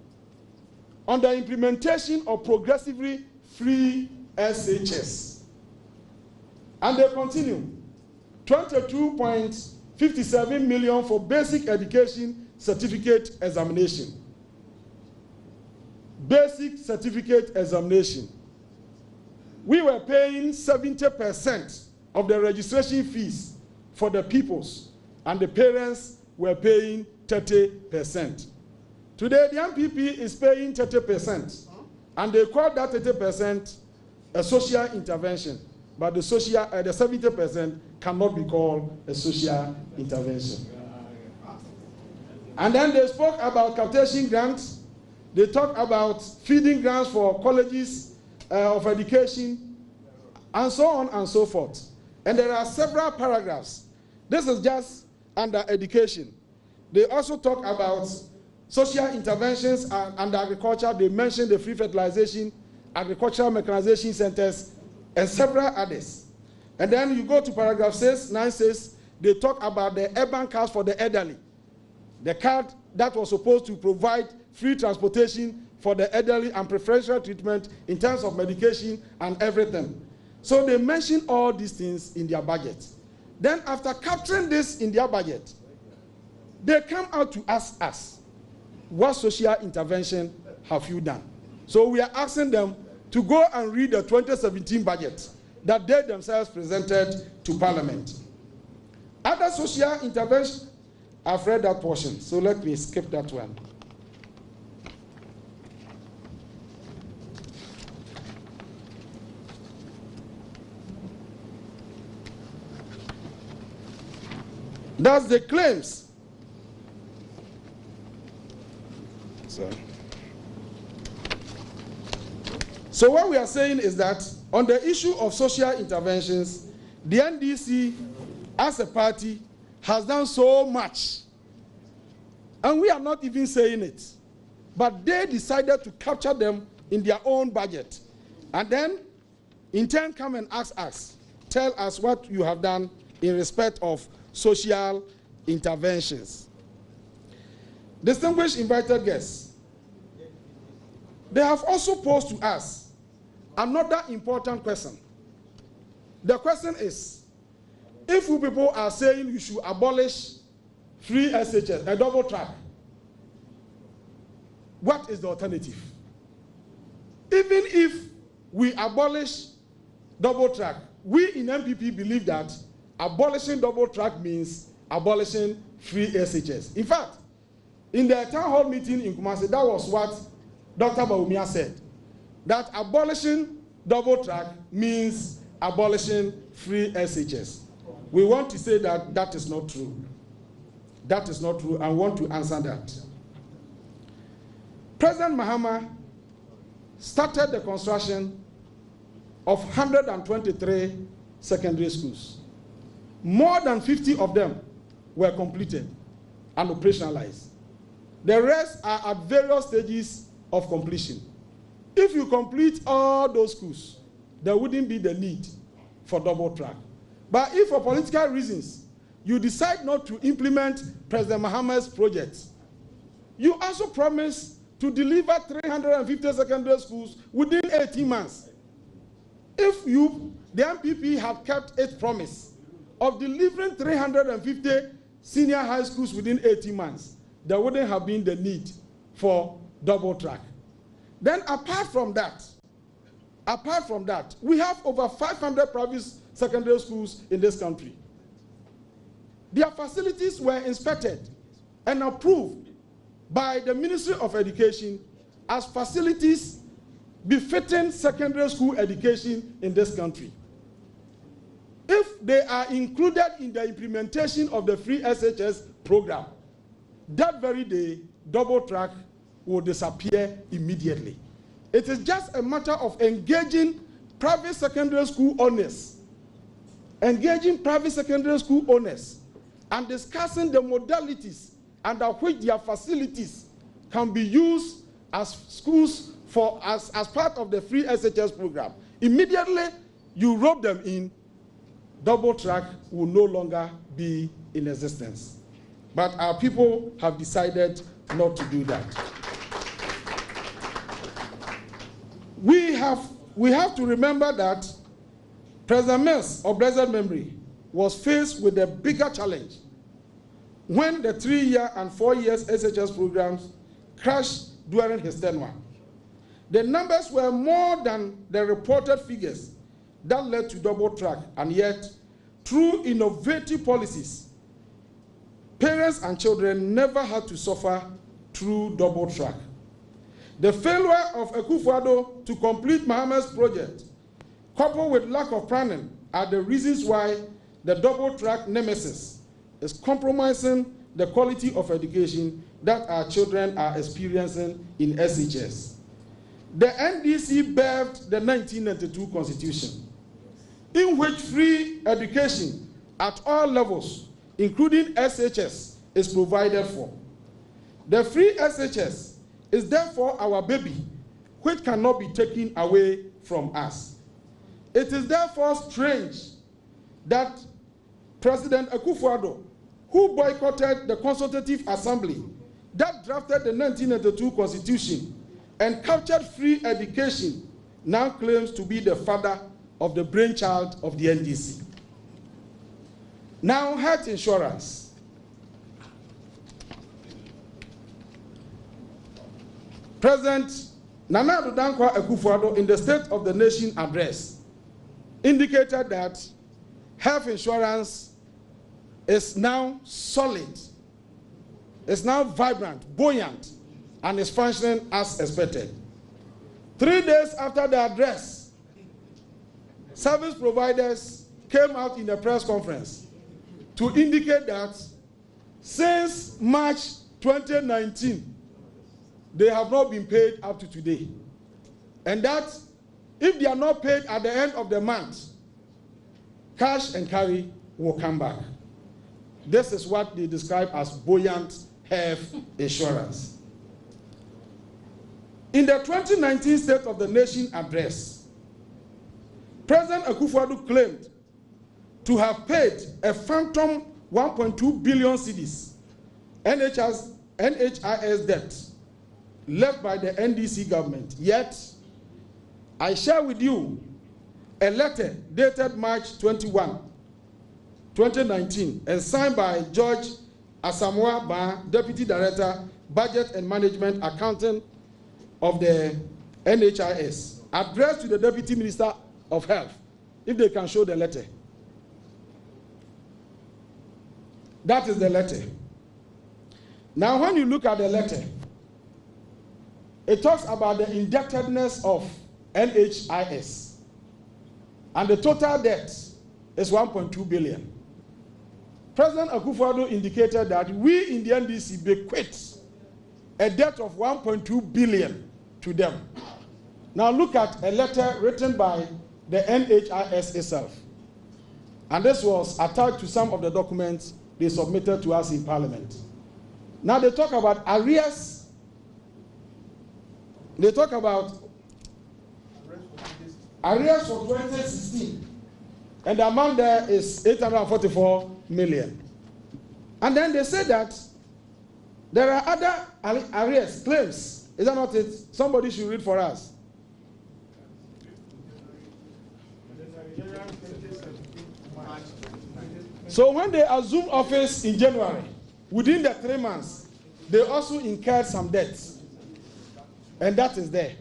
on the implementation of progressively free SHS. And they continue, 22.57 million for basic education certificate examination. Basic certificate examination. We were paying 70% of the registration fees for the pupils, and the parents were paying 30%. Today, the MPP is paying 30%, and they call that 30% a social intervention, but the 70% cannot be called a social intervention. And then they spoke about capitation grants. They talked about feeding grants for colleges of education, and so on and so forth. And there are several paragraphs. This is just under education. They also talk about social interventions and agriculture. They mentioned the free fertilization, agricultural mechanization centers, and several others. And then you go to paragraph 696, they talk about the urban cards for the elderly. The card that was supposed to provide free transportation for the elderly and preferential treatment in terms of medication and everything. So they mention all these things in their budget. Then after capturing this in their budget, they come out to ask us, what social intervention have you done? So we are asking them to go and read the 2017 budget that they themselves presented to Parliament. Other social intervention, I've read that portion, so let me skip that one. That's the claims. So what we are saying is that on the issue of social interventions, the NDC as a party has done so much. And we are not even saying it. But they decided to capture them in their own budget. And then, in turn, come and ask us, tell us what you have done in respect of social interventions. Distinguished invited guests, they have also posed to us another important question. The question is, if you people are saying you should abolish free SHS, a double track, what is the alternative? Even if we abolish double track, we in MPP believe that abolishing double track means abolishing free SHS. In fact, in the town hall meeting in Kumasi, that was what Dr. Bawumia said, that abolishing double track means abolishing free SHS. We want to say that that is not true. That is not true, and want to answer that. President Mahama started the construction of 123 secondary schools. More than 50 of them were completed and operationalized. The rest are at various stages of completion. If you complete all those schools, there wouldn't be the need for double track. But if for political reasons, you decide not to implement President Mahama's project, you also promise to deliver 350 secondary schools within 18 months. If you, the MPP, have kept its promise of delivering 350 senior high schools within 18 months, there wouldn't have been the need for double track. Then apart from that, we have over 500 private secondary schools in this country. Their facilities were inspected and approved by the Ministry of Education as facilities befitting secondary school education in this country. If they are included in the implementation of the free SHS program, that very day, double track will disappear immediately. It is just a matter of engaging private secondary school owners, and discussing the modalities under which their facilities can be used as schools as part of the free SHS program. Immediately you rope them in, double track will no longer be in existence. But our people have decided not to do that. We have to remember that President Mills, of blessed memory, was faced with a bigger challenge when the 3-year and 4-year SHS programs crashed during his tenure. The numbers were more than the reported figures that led to double track, and yet, through innovative policies, parents and children never had to suffer through double track. The failure of Akufo-Addo to complete Mahama's project, coupled with lack of planning, are the reasons why the double track nemesis is compromising the quality of education that our children are experiencing in SHS. The NDC birthed the 1992 Constitution, in which free education at all levels, including SHS, is provided for. The free SHS is therefore our baby, which cannot be taken away from us. It is therefore strange that President Akufo-Addo, who boycotted the Consultative Assembly that drafted the 1992 Constitution and captured free education, now claims to be the father of the brainchild of the NDC. Now, health insurance. President Nana Addo Dankwa Akufo-Addo, in the State of the Nation address, indicated that health insurance is now solid, is now vibrant, buoyant, and is functioning as expected. 3 days after the address, service providers came out in a press conference to indicate that since March 2019, they have not been paid up to today. And that if they are not paid at the end of the month, cash and carry will come back. This is what they describe as buoyant health insurance. In the 2019 State of the Nation address, President Akufo-Addo claimed to have paid a phantom 1.2 billion cedis NHIS debt left by the NDC government. Yet, I share with you a letter dated March 21, 2019, and signed by George Asamoah Ba, Deputy Director, Budget and Management Accounting of the NHIS, addressed to the Deputy Minister of Health, if they can show the letter. That is the letter. Now, when you look at the letter, it talks about the indebtedness of NHIS, and the total debt is 1.2 billion. President Akufo-Addo indicated that we in the NDC bequeath a debt of 1.2 billion to them. Now look at a letter written by the NHIS itself. And this was attached to some of the documents they submitted to us in Parliament. Now they talk about arrears. They talk about arrears for 2016. And the amount there is 844 million. And then they say that there are other arrears, claims. Is that not it? Somebody should read for us. So when they assumed office in January, within the 3 months, they also incurred some debts. And that is there.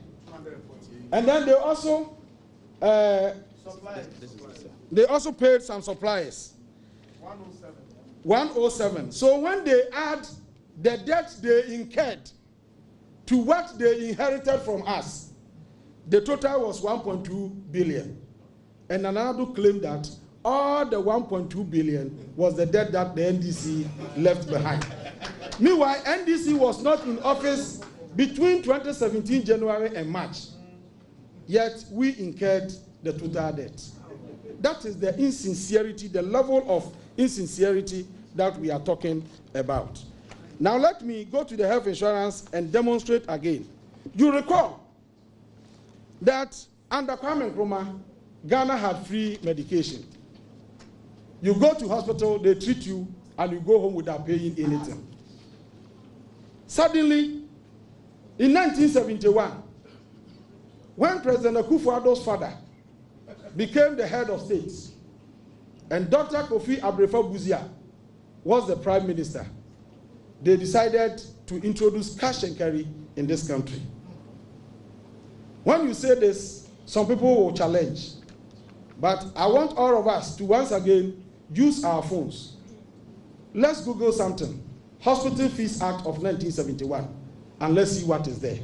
And then they also paid some suppliers. 107. So when they add the debt they incurred to what they inherited from us, the total was 1.2 billion. And Nana-Addo claimed that all the 1.2 billion was the debt that the NDC left behind. Meanwhile, NDC was not in office between 2017 January and March. Yet we incurred the total debt. That is the insincerity, the level of insincerity that we are talking about. Now let me go to the health insurance and demonstrate again. You recall that under Kwame Nkrumah, Ghana had free medication. You go to hospital, they treat you, and you go home without paying anything. Suddenly, in 1971, when President Akufo-Addo's father became the head of state, and Dr. Kofi Abrefa-Buzia was the prime minister, they decided to introduce cash and carry in this country. When you say this, some people will challenge. But I want all of us to once again use our phones. Let's Google something. Hospital Fees Act of 1971. And let's see what is there.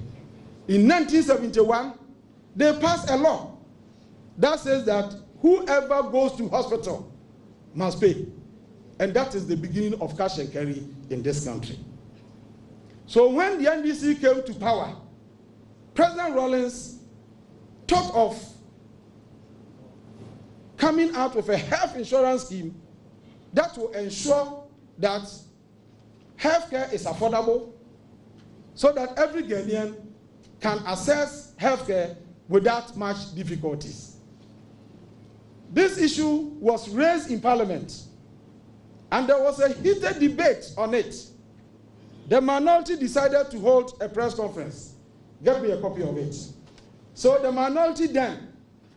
In 1971, they passed a law that says that whoever goes to hospital must pay. And that is the beginning of cash and carry in this country. So when the NDC came to power, President Rawlings thought of coming out with a health insurance scheme that will ensure that healthcare is affordable so that every Ghanaian can access healthcare without much difficulties. This issue was raised in Parliament, and there was a heated debate on it. The minority decided to hold a press conference. Get me a copy of it. So the minority then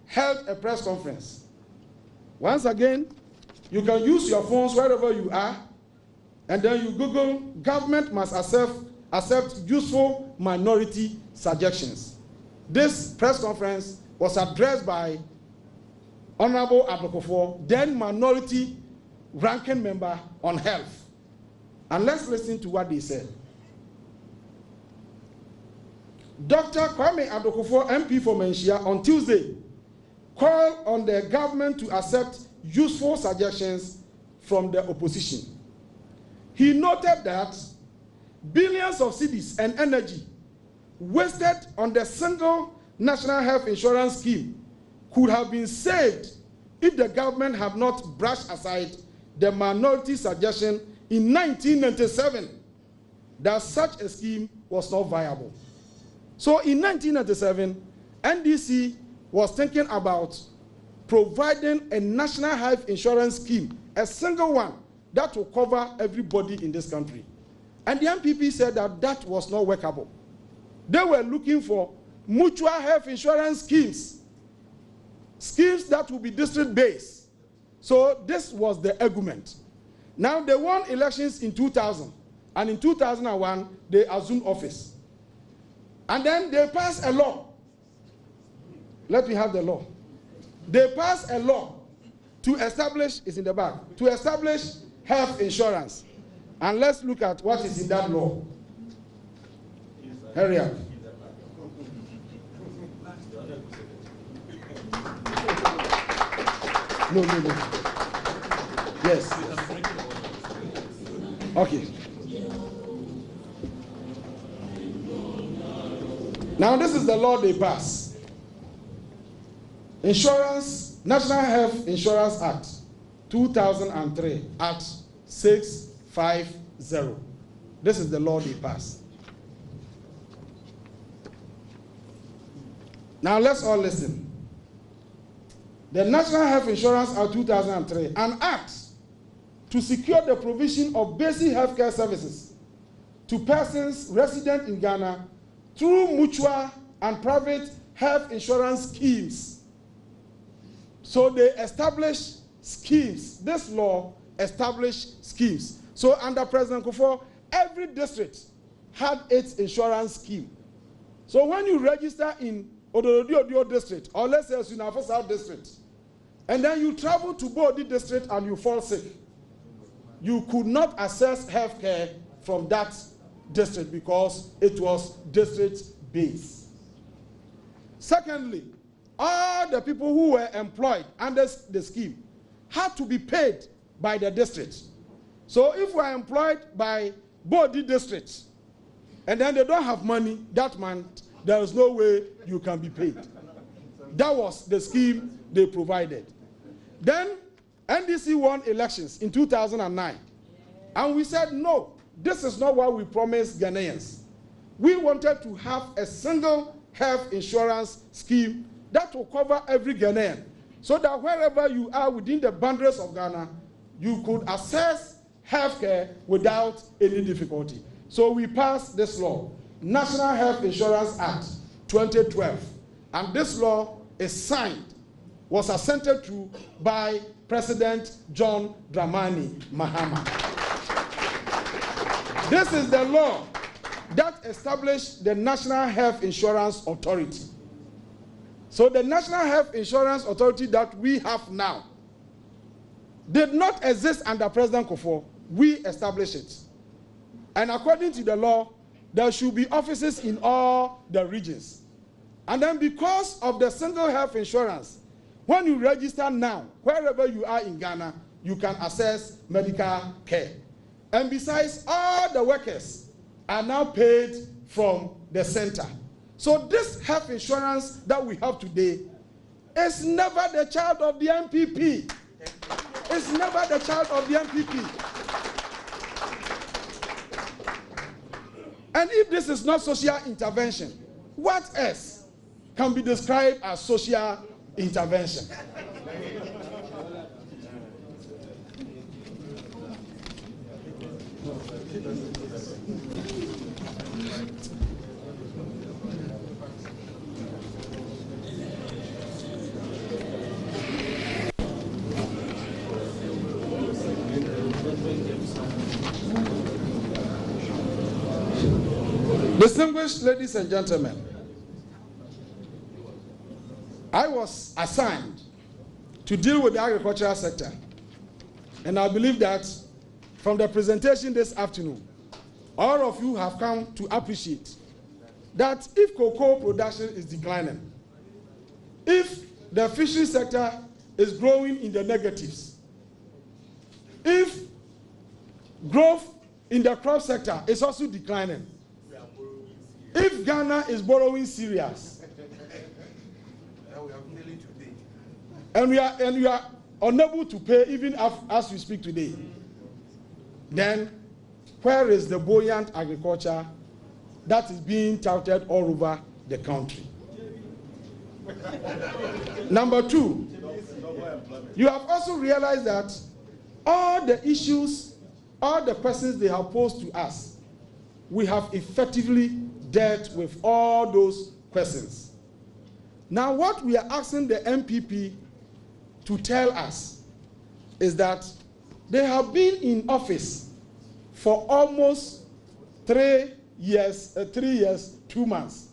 held a press conference. Once again, you can use your phones wherever you are, and then you Google, government must accept useful minority suggestions. This press conference was addressed by Honorable Akufo, then minority ranking member on health. And let's listen to what they said. Dr. Kwame Addo, MP for Menchia, on Tuesday, called on the government to accept useful suggestions from the opposition. He noted that billions of cedis and energy wasted on the single national health insurance scheme could have been saved if the government had not brushed aside the minority suggestion in 1997 that such a scheme was not viable. So in 1997, NDC was thinking about providing a national health insurance scheme, a single one that will cover everybody in this country. And the MPP said that that was not workable. They were looking for mutual health insurance schemes, schemes that will be district-based. So this was the argument. Now they won elections in 2000, and in 2001 they assumed office. And then they passed a law. Let me have the law. They passed a law to establish, it's in the back, to establish health insurance. And let's look at what is in that law. Hurry up. No. Yes. Okay. Now this is the law they passed. Insurance, National Health Insurance Act, 2003, Act 650. This is the law they passed. Now let's all listen. The National Health Insurance Act 2003, an act to secure the provision of basic healthcare services to persons resident in Ghana through mutual and private health insurance schemes. So they established schemes. This law established schemes. So under President Akufo, every district had its insurance scheme. So when you register in Ododio district, or let's say Sunafo South district, and then you travel to Bodi district and you fall sick, you could not access health care from that district because it was district-based. Secondly, all the people who were employed under the scheme had to be paid by the district. So if we are employed by Bodi district, and then they don't have money that month, there is no way you can be paid. That was the scheme they provided. Then NDC won elections in 2009. And we said, no, this is not what we promised Ghanaians. We wanted to have a single health insurance scheme that will cover every Ghanaian, so that wherever you are within the boundaries of Ghana, you could access health care without any difficulty. So we passed this law, National Health Insurance Act 2012. And this law is signed, was assented to by President John Dramani Mahama. This is the law that established the National Health Insurance Authority. So the National Health Insurance Authority that we have now did not exist under President Akufo. We established it. And according to the law, there should be offices in all the regions. And then because of the single health insurance, when you register now, wherever you are in Ghana, you can access medical care. And besides, all the workers are now paid from the center. So this health insurance that we have today is never the child of the MPP. It's never the child of the MPP. And if this is not social intervention, what else can be described as social intervention? Distinguished ladies and gentlemen, I was assigned to deal with the agricultural sector. And I believe that from the presentation this afternoon, all of you have come to appreciate that if cocoa production is declining, if the fishery sector is growing in the negatives, if growth in the crop sector is also declining, if Ghana is borrowing serious, and we are unable to pay even as we speak today, then where is the buoyant agriculture that is being touted all over the country? Number two, You have also realized that all the issues, all the questions they have posed to us, we have effectively dealt with all those questions. Now, what we are asking the MPP to tell us is that they have been in office for almost 3 years, 2 months.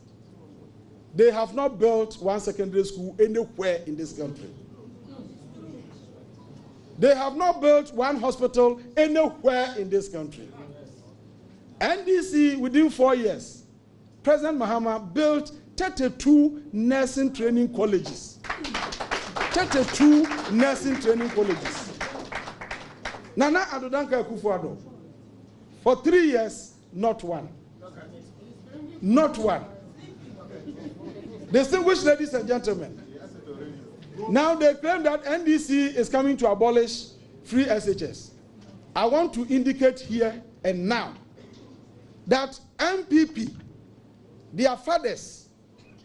They have not built one secondary school anywhere in this country. They have not built one hospital anywhere in this country. NDC, within 4 years, President Mahama built 32 nursing training colleges. 32 nursing training colleges. Nana Addo Dankwa Akufo-Addo, for 3 years, not one. Not one. Distinguished ladies and gentlemen, now they claim that NDC is coming to abolish free SHS. I want to indicate here and now that MPP, their fathers,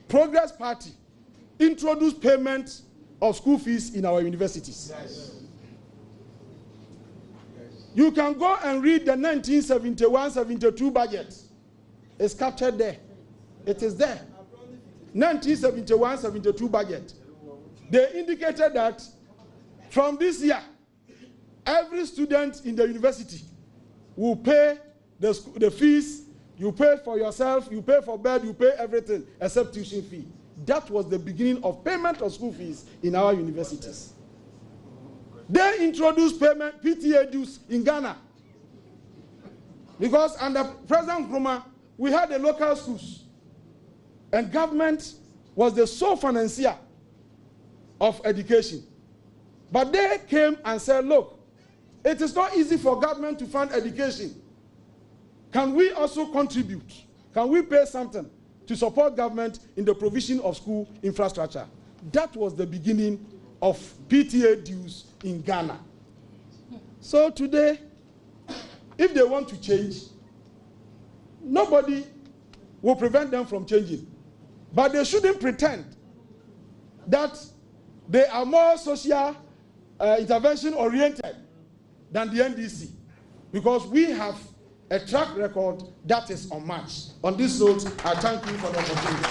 Progress Party, introduced payment of school fees in our universities. Yes. You can go and read the 1971-72 budget. It's captured there. It is there. 1971-72 budget. They indicated that from this year, every student in the university will pay the fees. You pay for yourself, you pay for bed, you pay everything except tuition fee. That was the beginning of payment of school fees in our universities. They introduced payment PTA dues in Ghana. Because under President Nkrumah, we had the local schools. And government was the sole financier of education. But they came and said, look, it is not easy for government to fund education. Can we also contribute? Can we pay something to support government in the provision of school infrastructure? That was the beginning of PTA dues in Ghana. So today, if they want to change, nobody will prevent them from changing. But they shouldn't pretend that they are more social intervention oriented than the NDC, because we have a track record that is unmatched. On this note, I thank you for the opportunity.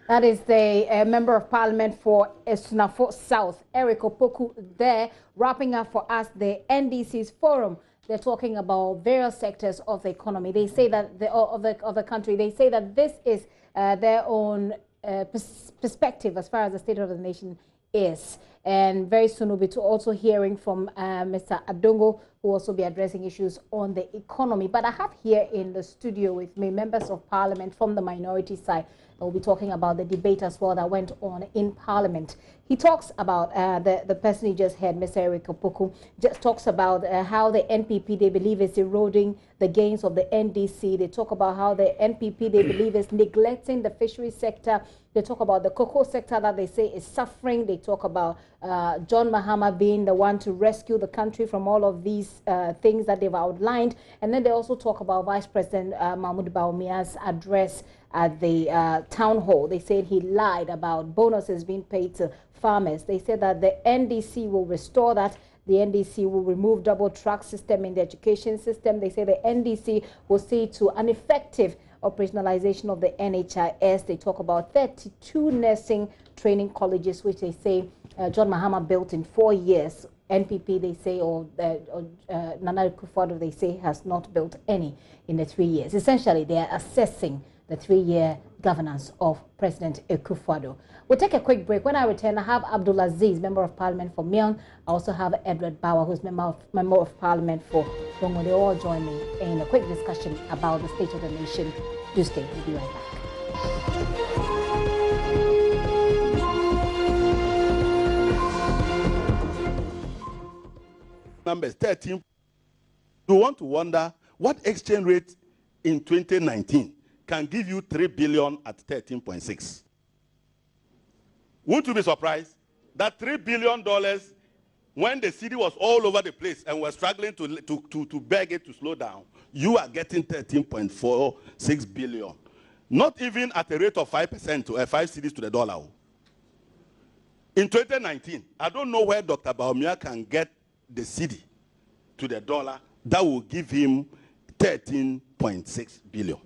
That is the Member of Parliament for Esnafo South, Eric Opoku, there, wrapping up for us the NDC's forum. They're talking about various sectors of the economy. They say that of the country. They say that this is their own perspective as far as the state of the nation is. And very soon we'll be also hearing from Mr. Adongo, who will also be addressing issues on the economy. But I have here in the studio with me members of Parliament from the minority side. We'll be talking about the debate as well that went on in Parliament. He talks about the person he just heard, Mr. Eric Opoku, just talks about how the NPP, they believe, is eroding the gains of the NDC. They talk about how the NPP, they believe, is neglecting the fishery sector. They talk about the cocoa sector that they say is suffering. They talk about John Mahama being the one to rescue the country from all of these things that they've outlined. And then they also talk about Vice President Mahmoud Bawumia's address at the town hall. They said he lied about bonuses being paid to farmers. They said that the NDC will restore that. The NDC will remove double track system in the education system. They say the NDC will see to an effective operationalization of the NHIS. They talk about 32 nursing training colleges, which they say John Mahama built in 4 years. NPP, they say, or Nana Akufo-Addo, they say, has not built any in the 3 years. Essentially, they are assessing the 3-year governance of President Akufo-Addo. We'll take a quick break. When I return, I have Abdul Aziz, Member of Parliament for Mion. I also have Edward Bauer, who's Member of Parliament for Dongo. They all join me in a quick discussion about the state of the nation. Do stay. We'll be right back. Numbers 13. You want to wonder what exchange rate in 2019 can give you 3 billion at 13.6. Won't you be surprised that $3 billion, when the city was all over the place and was struggling to beg it to slow down, you are getting 13.46 billion. Not even at a rate of 5% to 5 cedis to the dollar. In 2019, I don't know where Dr. Bawumia can get the cedi to the dollar that will give him 13.6 billion.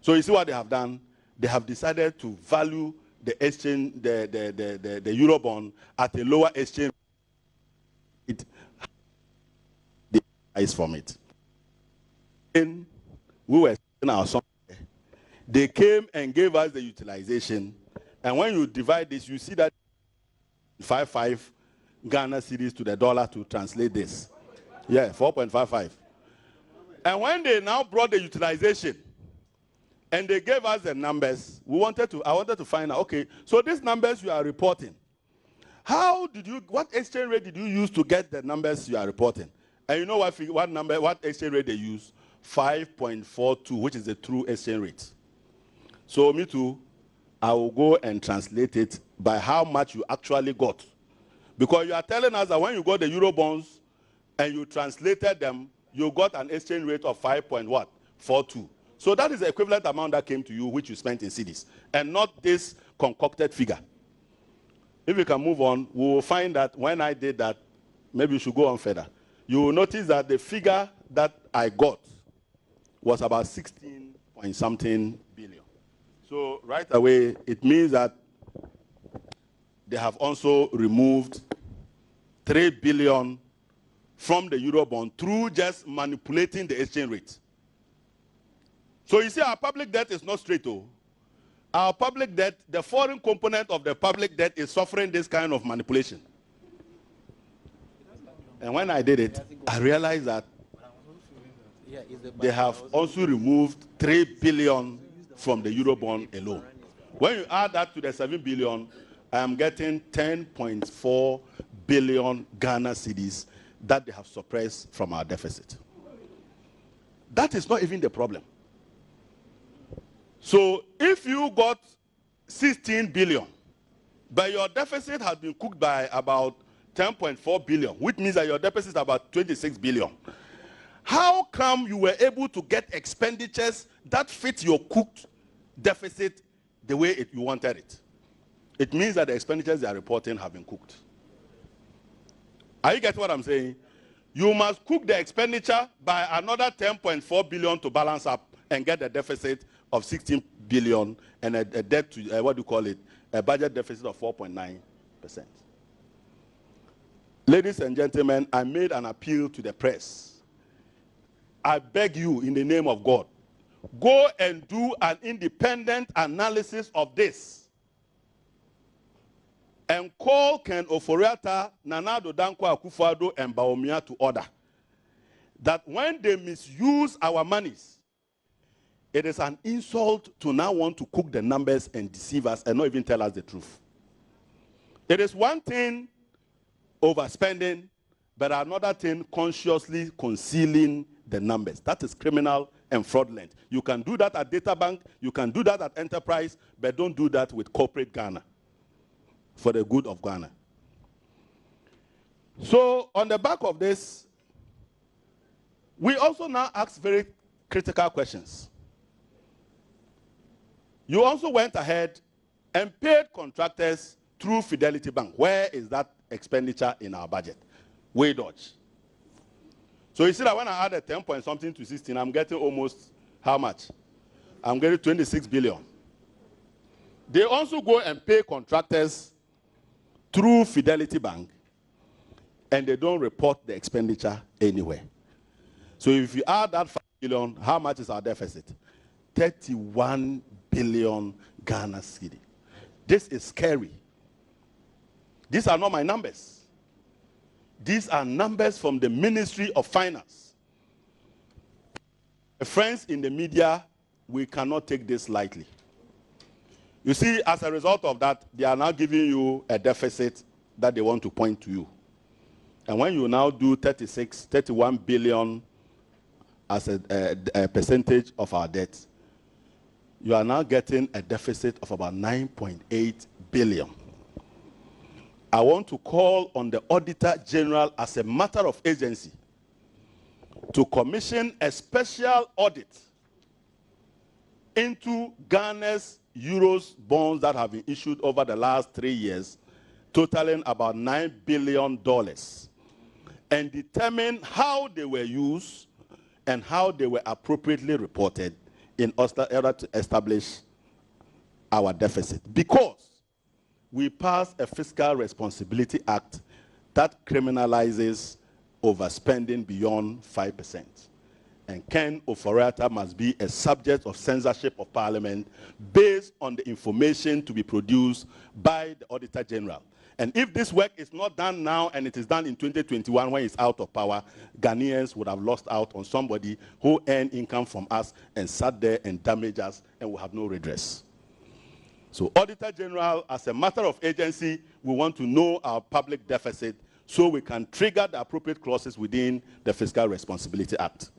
So you see what they have done? They have decided to value the exchange, the Eurobond at a lower exchange rate. The price from it. And we were in our song. They came and gave us the utilization. And when you divide this, you see that 55 Ghana cedis to the dollar to translate this. Yeah, 4.55. And when they now brought the utilization and they gave us the numbers, I wanted to find out, okay, so these numbers you are reporting, what exchange rate did you use to get the numbers you are reporting? And you know what exchange rate they use? 5.42, which is the true exchange rate. So me too, I will go and translate it by how much you actually got. Because you are telling us that when you got the Euro bonds and you translated them, you got an exchange rate of 5.42. So that is the equivalent amount that came to you, which you spent in cedis, and not this concocted figure. If we can move on, we will find that when I did that, maybe you should go on further. You will notice that the figure that I got was about 16 point something billion. So right away, it means that they have also removed 3 billion from the Eurobond through just manipulating the exchange rate. So you see, our public debt is not straight. Our public debt, the foreign component of the public debt is suffering this kind of manipulation. And when I did it, I realized that they have also removed 3 billion from the Eurobond alone. When you add that to the 7 billion, I am getting 10.4 billion Ghana cedis that they have suppressed from our deficit. That is not even the problem. So if you got 16 billion, but your deficit has been cooked by about 10.4 billion, which means that your deficit is about 26 billion. How come you were able to get expenditures that fit your cooked deficit the way you wanted it? It means that the expenditures they are reporting have been cooked. Are you getting what I'm saying? You must cook the expenditure by another 10.4 billion to balance up and get the deficit of 16 billion and a debt to, what do you call it, a budget deficit of 4.9%. Ladies and gentlemen, I made an appeal to the press. I beg you in the name of God, go and do an independent analysis of this. And call Ken Oforiatta, Nana Addo Dankwa, Akufo-Addo, and Bawumia to order that when they misuse our monies, it is an insult to now want to cook the numbers and deceive us and not even tell us the truth. It is one thing overspending, but another thing consciously concealing the numbers. That is criminal and fraudulent. You can do that at Data Bank, you can do that at Enterprise, but don't do that with corporate Ghana for the good of Ghana. So on the back of this, we also now ask very critical questions. You also went ahead and paid contractors through Fidelity Bank. Where is that expenditure in our budget? Way dodge. So you see that when I added 10 point something to 16, I'm getting almost how much? I'm getting 26 billion. They also go and pay contractors through Fidelity Bank, and they don't report the expenditure anywhere. So if you add that 5 billion, how much is our deficit? 31 billion Ghana cedi. This is scary. These are not my numbers. These are numbers from the Ministry of Finance. Friends in the media, we cannot take this lightly. You see, as a result of that, they are now giving you a deficit that they want to point to you. And when you now do 31 billion as a percentage of our debt, you are now getting a deficit of about 9.8 billion. I want to call on the Auditor General as a matter of agency to commission a special audit into Ghana's euros bonds that have been issued over the last 3 years, totaling about $9 billion, and determine how they were used and how they were appropriately reported in order to establish our deficit. Because we passed a Fiscal Responsibility Act that criminalizes overspending beyond 5%. And Ken Ofori-Atta must be a subject of censorship of Parliament based on the information to be produced by the Auditor General. And if this work is not done now and it is done in 2021 when it's out of power, Ghanaians would have lost out on somebody who earned income from us and sat there and damaged us and will have no redress. So Auditor General, as a matter of agency, we want to know our public deficit so we can trigger the appropriate clauses within the Fiscal Responsibility Act.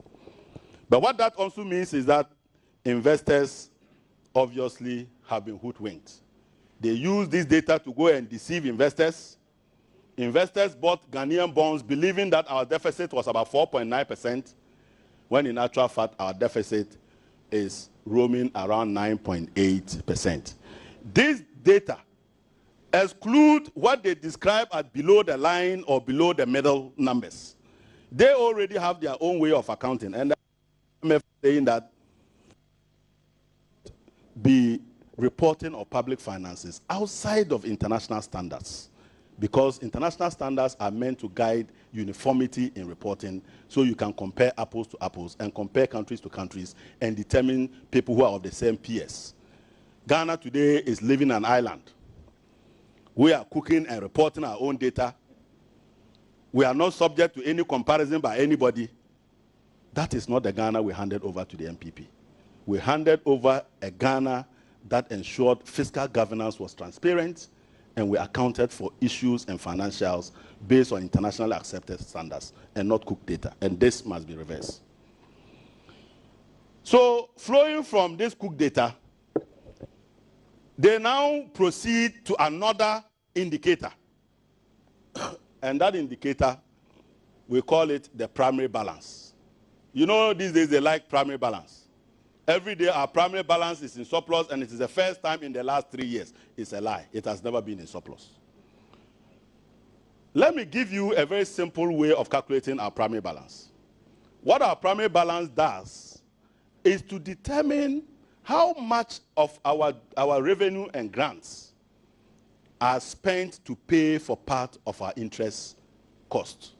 But what that also means is that investors obviously have been hoodwinked. They use this data to go and deceive investors. Investors bought Ghanaian bonds believing that our deficit was about 4.9%, when in actual fact our deficit is roaming around 9.8%. This data exclude what they describe as below the line or below the middle numbers. They already have their own way of accounting, and I'm saying that be reporting of public finances outside of international standards, because international standards are meant to guide uniformity in reporting so you can compare apples to apples and compare countries to countries and determine people who are of the same peers. Ghana today is living an island. We are cooking and reporting our own data. We are not subject to any comparison by anybody. That is not the Ghana we handed over to the MPP. We handed over a Ghana that ensured fiscal governance was transparent, and we accounted for issues and financials based on internationally accepted standards and not cooked data. And this must be reversed. So flowing from this cooked data, they now proceed to another indicator. And that indicator, we call it the primary balance. You know, these days they like primary balance. Every day our primary balance is in surplus, and it is the first time in the last 3 years. It's a lie. It has never been in surplus. Let me give you a very simple way of calculating our primary balance. What our primary balance does is to determine how much of our revenue and grants are spent to pay for part of our interest cost.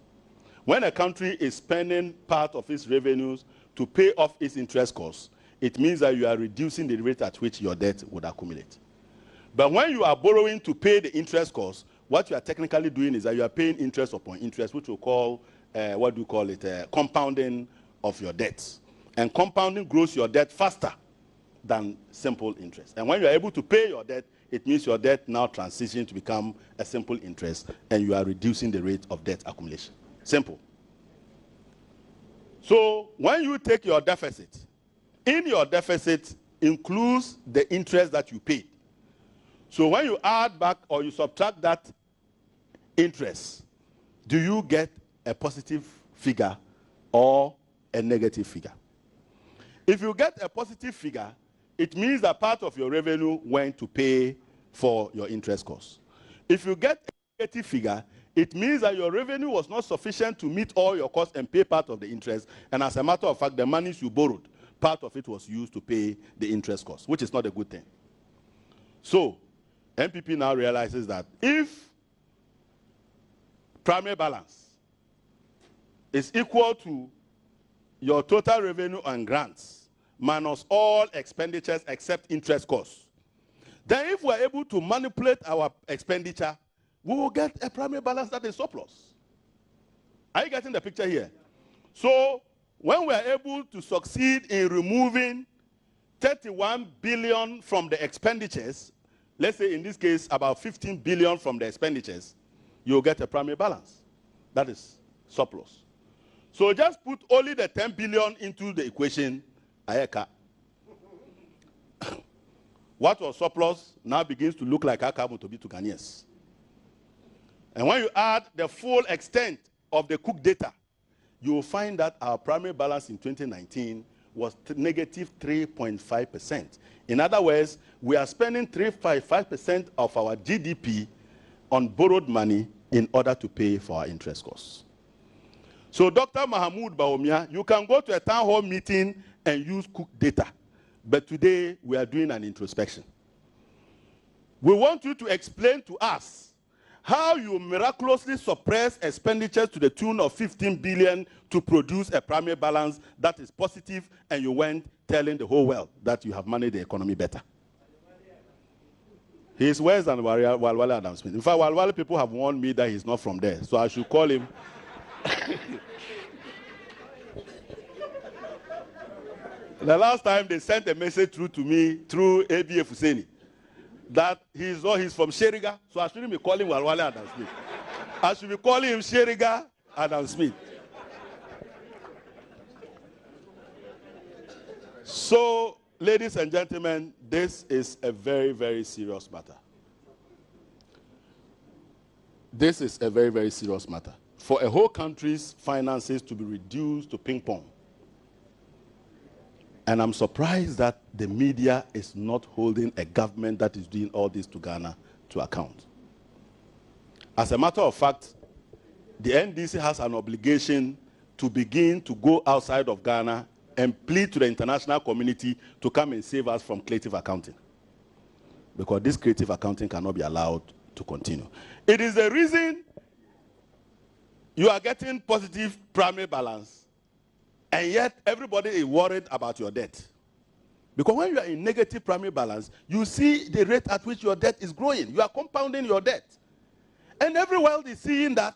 When a country is spending part of its revenues to pay off its interest costs, it means that you are reducing the rate at which your debt would accumulate. But when you are borrowing to pay the interest costs, what you are technically doing is that you are paying interest upon interest, which we call, compounding of your debts. And compounding grows your debt faster than simple interest. And when you are able to pay your debt, it means your debt now transitions to become a simple interest, and you are reducing the rate of debt accumulation. Simple. So when you take your deficit, in your deficit includes the interest that you paid. So when you add back or you subtract that interest, do you get a positive figure or a negative figure? If you get a positive figure, it means that part of your revenue went to pay for your interest costs. If you get a negative figure, it means that your revenue was not sufficient to meet all your costs and pay part of the interest, and as a matter of fact, the monies you borrowed, part of it was used to pay the interest costs, which is not a good thing. So, MPP now realizes that if primary balance is equal to your total revenue and grants minus all expenditures except interest costs, then if we're able to manipulate our expenditure, we will get a primary balance that is surplus. Are you getting the picture here? So, when we are able to succeed in removing 31 billion from the expenditures, let's say in this case about 15 billion from the expenditures, you'll get a primary balance. That is surplus. So just put only the 10 billion into the equation. Ayeka. What was surplus now begins to look like Akamu to be to Ghanaians. And when you add the full extent of the cooked data, you will find that our primary balance in 2019 was negative 3.5%. In other words, we are spending 3.5% of our GDP on borrowed money in order to pay for our interest costs. So Dr. Mahmoud Bawumia, you can go to a town hall meeting and use cook data. But today, we are doing an introspection. We want you to explain to us how you miraculously suppress expenditures to the tune of 15 billion to produce a primary balance that is positive, and you went telling the whole world that you have managed the economy better. He is worse than Walwale Adam Smith. In fact, Walwale people have warned me that he's not from there, so I should call him. The last time they sent a message through to me through ABF Husseini that he's from Sheriga, so I shouldn't be calling Walwale Adam Smith. I should be calling him Sheriga Adam Smith. So, ladies and gentlemen, this is a very, very serious matter. This is a very, very serious matter. For a whole country's finances to be reduced to ping pong. And I'm surprised that the media is not holding a government that is doing all this to Ghana to account. As a matter of fact, the NDC has an obligation to begin to go outside of Ghana and plead to the international community to come and save us from creative accounting. Because this creative accounting cannot be allowed to continue. It is the reason you are getting positive primary balance, and yet everybody is worried about your debt. Because when you are in negative primary balance, you see the rate at which your debt is growing. You are compounding your debt. And every world is seeing that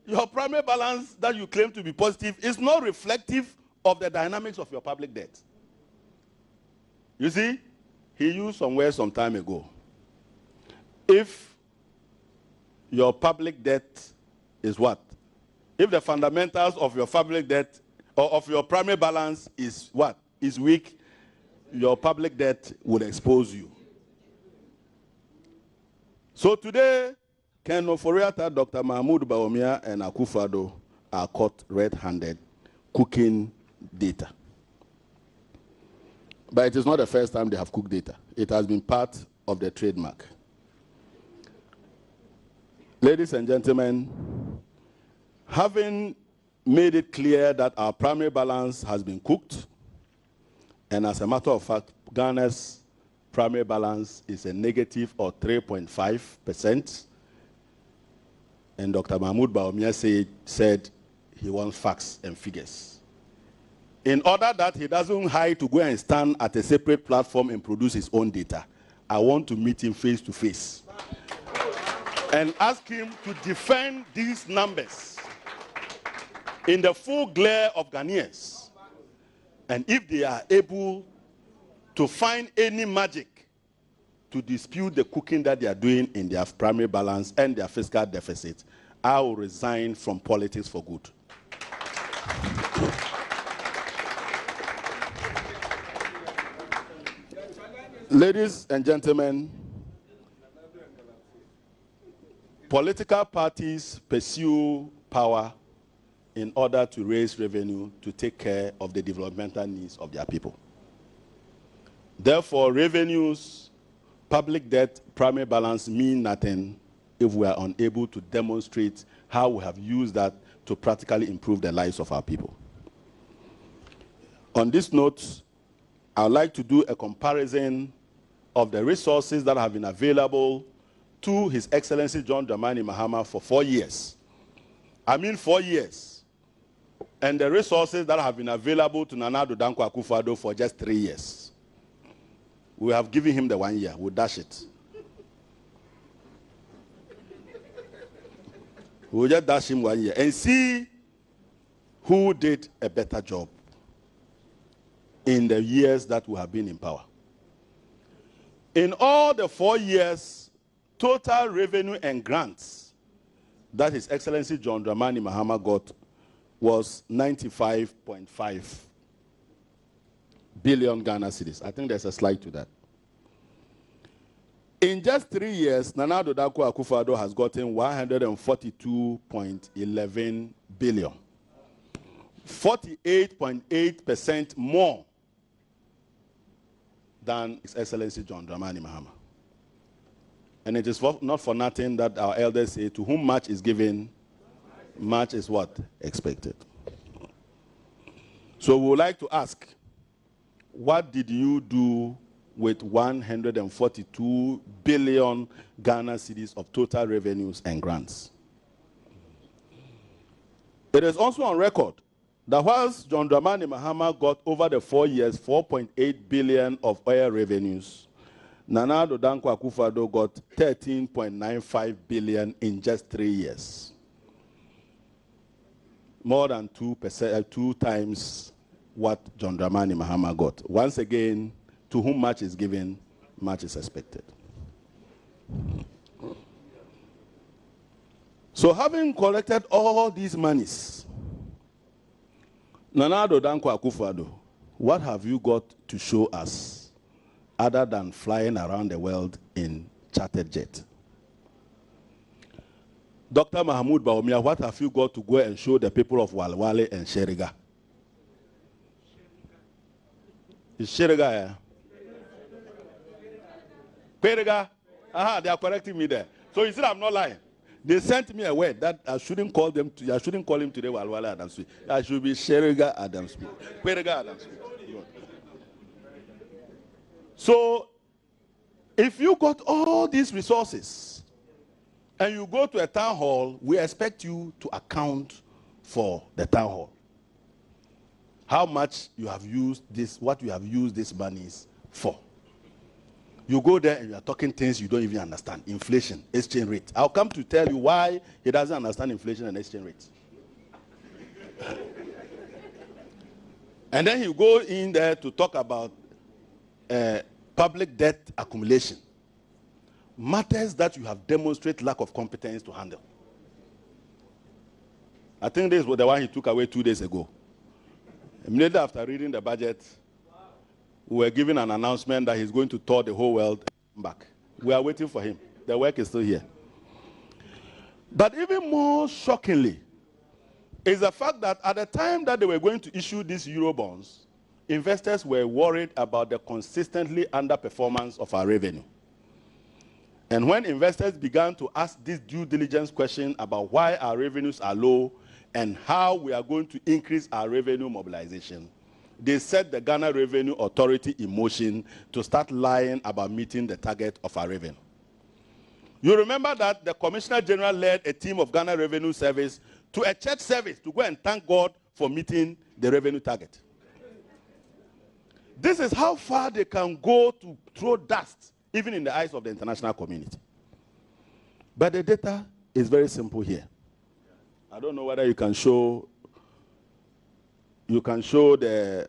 your primary balance that you claim to be positive is not reflective of the dynamics of your public debt. You see, he used some words some time ago. If your public debt is what? If the fundamentals of your public debt or of your primary balance is what? Is weak, your public debt will expose you. So today, Ken Oforiatta, Dr. Mahmoud Bawumia, and Akufo-Addo are caught red-handed cooking data. But it is not the first time they have cooked data. It has been part of the trademark. Ladies and gentlemen, having made it clear that our primary balance has been cooked, and as a matter of fact, Ghana's primary balance is a negative of 3.5%, and Dr. Mahmoud Bawumia said he wants facts and figures. In order that he doesn't hide to go and stand at a separate platform and produce his own data, I want to meet him face to face and ask him to defend these numbers in the full glare of Ghanaians. And if they are able to find any magic to dispute the cooking that they are doing in their primary balance and their fiscal deficit, I will resign from politics for good. Ladies and gentlemen, political parties pursue power in order to raise revenue to take care of the developmental needs of their people. Therefore, revenues, public debt, primary balance mean nothing if we are unable to demonstrate how we have used that to practically improve the lives of our people. On this note, I would like to do a comparison of the resources that have been available to His Excellency John Dramani Mahama for 4 years. I mean 4 years. And the resources that have been available to Nana Addo Dankwa Akufo-Addo for just 3 years. We have given him the 1 year. We'll dash it. We'll just dash him 1 year and see who did a better job in the years that we have been in power. In all the 4 years, total revenue and grants that His Excellency John Dramani Mahama got was 95.5 billion Ghana cedis. I think there's a slide to that. In just 3 years, Nana Addo Dankwa Akufo-Addo has gotten 142.11 billion. 48.8% more than His Excellency John Dramani Mahama. And it is not for nothing that our elders say, to whom much is given, much is what? Expected. So we would like to ask, what did you do with 142 billion Ghana cedis of total revenues and grants? It is also on record that whilst John Dramani Mahama got over the 4 years 4.8 billion of oil revenues, Nana Addo Dankwa Akufo-Addo got 13.95 billion in just 3 years. More than 2 times what John Dramani Mahama got. Once again, to whom much is given, much is expected. So having collected all these monies, Nana Addo Dankwa Akufo-Addo, what have you got to show us other than flying around the world in chartered jet? Dr. Mahmoud Bawumia, what have you got to go and show the people of Walwale and Sheriga? Is Sheriga here? Sheriga? Aha, they are correcting me there. So you said I'm not lying. They sent me a word that I shouldn't call them to, I shouldn't call him today Walwale Adam Smith. I should be Sheriga Adam Smith. Sheriga Adam Smith. So if you got all these resources and you go to a town hall, we expect you to account for the town hall. How much you have used this, what you have used these monies for. You go there and you are talking things you don't even understand. Inflation, exchange rate. I'll come to tell you why he doesn't understand inflation and exchange rates. And then you go in there to talk about public debt accumulation. Matters that you have demonstrated lack of competence to handle. I think this was the one he took away 2 days ago. Immediately after reading the budget, we were given an announcement that he's going to tour the whole world and come back. We are waiting for him. The work is still here. But even more shockingly is the fact that at the time that they were going to issue these Eurobonds, investors were worried about the consistently underperformance of our revenue. And when investors began to ask this due diligence question about why our revenues are low and how we are going to increase our revenue mobilization, they set the Ghana Revenue Authority in motion to start lying about meeting the target of our revenue. You remember that the Commissioner General led a team of Ghana Revenue Service to a church service to go and thank God for meeting the revenue target. This is how far they can go to throw dust, even in the eyes of the international community. But the data is very simple here. I don't know whether you can show the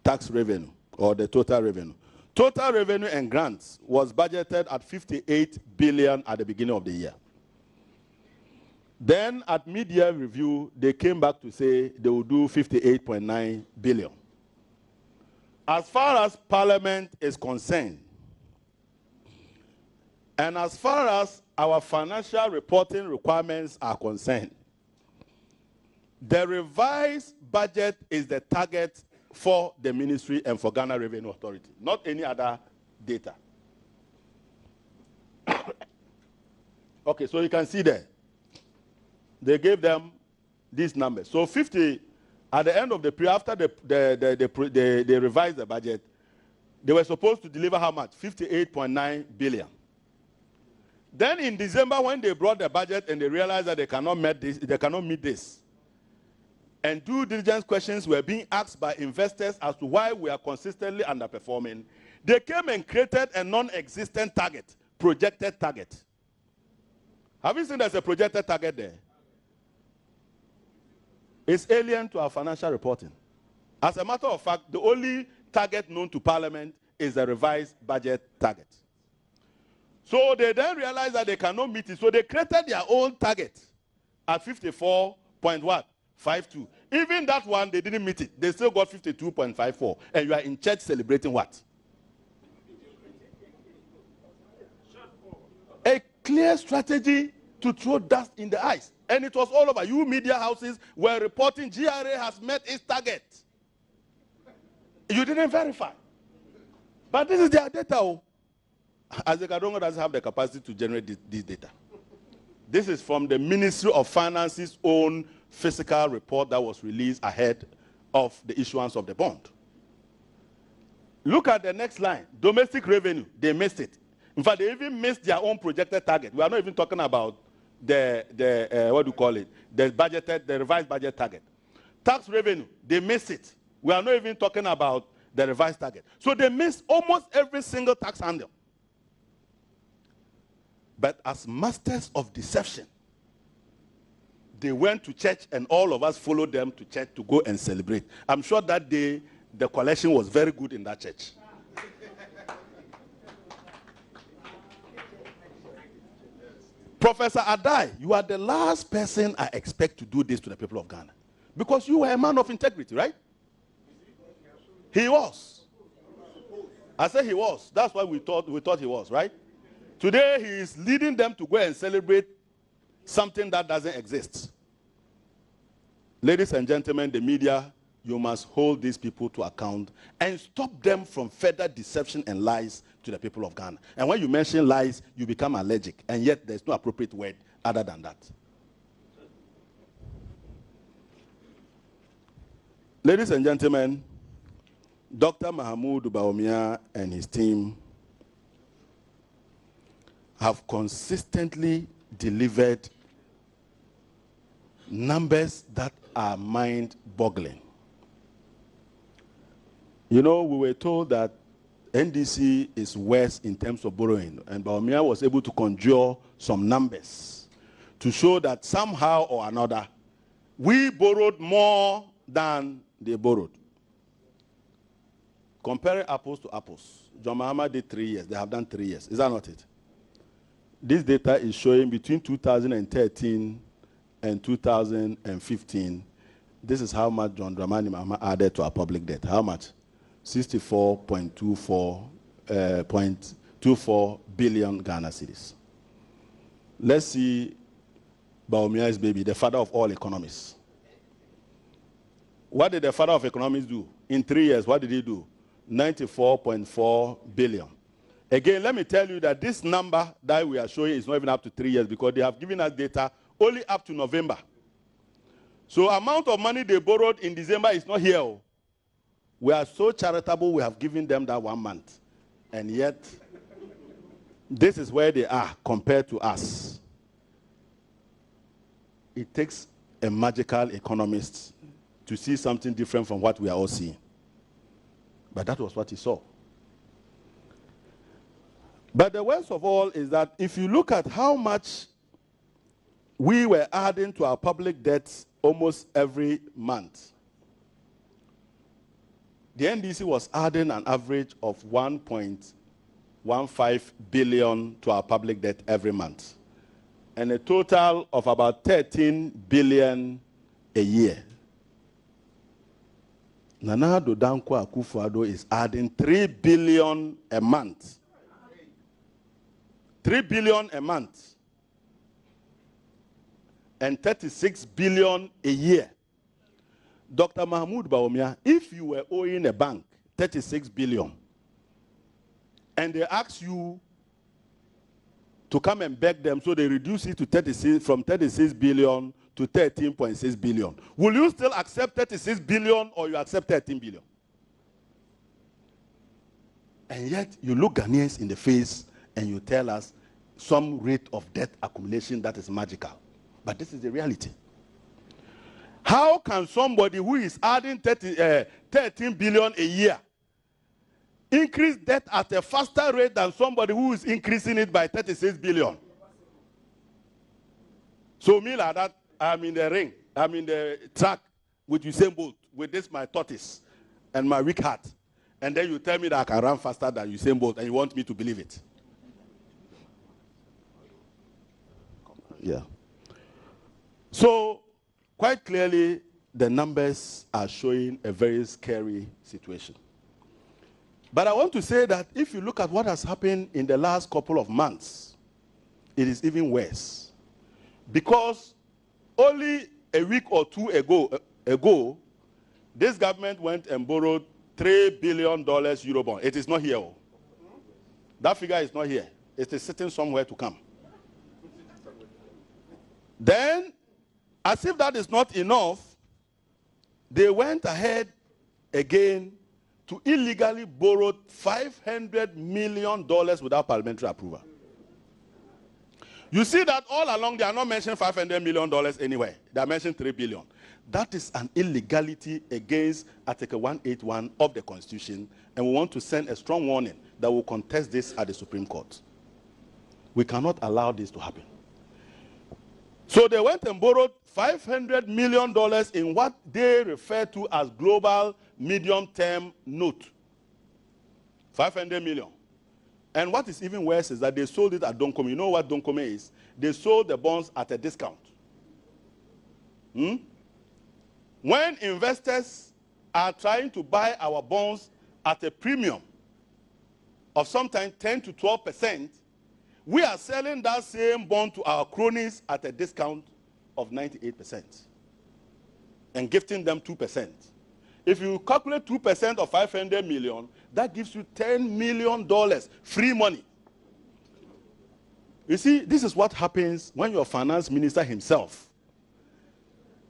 tax revenue or the total revenue. Total revenue and grants was budgeted at 58 billion at the beginning of the year. Then at mid-year review, they came back to say they will do 58.9 billion. As far as Parliament is concerned, and as far as our financial reporting requirements are concerned, the revised budget is the target for the ministry and for Ghana Revenue Authority, not any other data. Okay, so you can see there. They gave them these numbers. So 50, at the end of the period, after they revised the budget, they were supposed to deliver how much? 58.9 billion. Then in December, when they brought the budget and they realized that they cannot meet this, and due diligence questions were being asked by investors as to why we are consistently underperforming, they came and created a non-existent target, projected target. Have you seen there's a projected target there? It's alien to our financial reporting. As a matter of fact, the only target known to Parliament is the revised budget target. So they then realized that they cannot meet it, so they created their own target at 54.52. Even that one, they didn't meet it. They still got 52.54. And you are in church celebrating what? A clear strategy to throw dust in the eyes. And it was all over. You media houses were reporting GRA has met its target. You didn't verify. But this is their data. Oh. Azekadongo doesn't have the capacity to generate this data. This is from the Ministry of Finance's own fiscal report that was released ahead of the issuance of the bond. Look at the next line. Domestic revenue, they missed it. In fact, they even missed their own projected target. We are not even talking about the what do you call it? The revised budget target. Tax revenue, they missed it. We are not even talking about the revised target. So they missed almost every single tax handle. But as masters of deception, they went to church and all of us followed them to church to go and celebrate. I'm sure that day the collection was very good in that church. Professor Adai, you are the last person I expect to do this to the people of Ghana. Because you were a man of integrity, right? He was. I said he was. That's why we thought he was, right? Today he is leading them to go and celebrate something that doesn't exist. Ladies and gentlemen, the media, you must hold these people to account and stop them from further deception and lies to the people of Ghana. And when you mention lies, you become allergic. And yet there's no appropriate word other than that. Ladies and gentlemen, Dr. Mahamudu Bawumia and his team have consistently delivered numbers that are mind-boggling. You know, we were told that NDC is worse in terms of borrowing, and Bawumia was able to conjure some numbers to show that somehow or another, we borrowed more than they borrowed. Comparing apples to apples, John Mahama did 3 years. They have done 3 years. Is that not it? This data is showing between 2013 and 2015, this is how much John Dramani Mahama added to our public debt. How much? 64.24 billion Ghana cedis. Let's see Bawumia's baby, the father of all economists. What did the father of economists do? In 3 years, what did he do? 94.4 billion. Again, let me tell you that this number that we are showing is not even up to 3 years because they have given us data only up to November. So amount of money they borrowed in December is not here. We are so charitable, we have given them that 1 month. And yet, this is where they are compared to us. It takes a magical economist to see something different from what we are all seeing. But that was what he saw. But the worst of all is that if you look at how much we were adding to our public debts almost every month, the NDC was adding an average of 1.15 billion to our public debt every month, and a total of about 13 billion a year. Nana Addo Dankwa Akufo-Addo is adding 3 billion a month. 3 billion a month. And 36 billion a year. Dr. Mahamudu Bawumia, if you were owing a bank 36 billion, and they ask you to come and beg them, so they reduce it to 36, from 36 billion to 13.6 billion. Will you still accept 36 billion or you accept 13 billion? And yet you look Ghanaians in the face and you tell us some rate of debt accumulation that is magical. But this is the reality. How can somebody who is adding 13 billion a year increase debt at a faster rate than somebody who is increasing it by 36 billion? So me like that, I'm in the ring, I'm in the track with Usain Bolt, with this my tortoise and my weak heart. And then you tell me that I can run faster than Usain Bolt and you want me to believe it. Yeah. So, quite clearly, the numbers are showing a very scary situation. But I want to say that if you look at what has happened in the last couple of months, it is even worse. Because Only a week or two ago, this government went and borrowed $3 billion Eurobond. It is not here. That figure is not here. It is sitting somewhere to come. Then, as if that is not enough, they went ahead again to illegally borrow $500 million without parliamentary approval. You see that all along they are not mentioning $500 million anywhere. They are mentioning $3 billion. That is an illegality against Article 181 of the Constitution, and we want to send a strong warning that will contest this at the Supreme Court. We cannot allow this to happen. So they went and borrowed $500 million in what they refer to as global medium-term note. 500 million. And what is even worse is that they sold it at Donkome. You know what Donkome is? They sold the bonds at a discount. When investors are trying to buy our bonds at a premium of sometimes 10 to 12%, we are selling that same bond to our cronies at a discount of 98% and gifting them 2%. If you calculate 2% of 500 million, that gives you $10 million free money. You see, this is what happens when your finance minister himself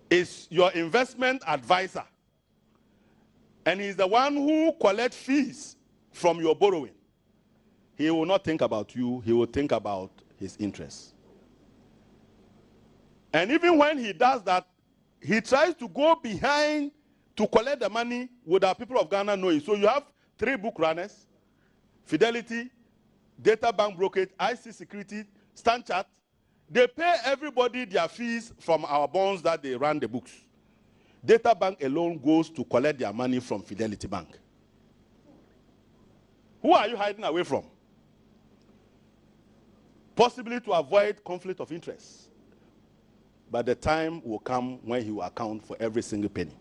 is your investment advisor, and he's the one who collects fees from your borrowing. He will not think about you, he will think about his interests. And even when he does that, he tries to go behind to collect the money without people of Ghana knowing. So you have 3 book runners: Fidelity, Data Bank Brokerage, IC Security, StanChart. They pay everybody their fees from our bonds that they run the books. Data Bank alone goes to collect their money from Fidelity Bank. Who are you hiding away from? Possibly to avoid conflict of interest. But the time will come when he will account for every single penny.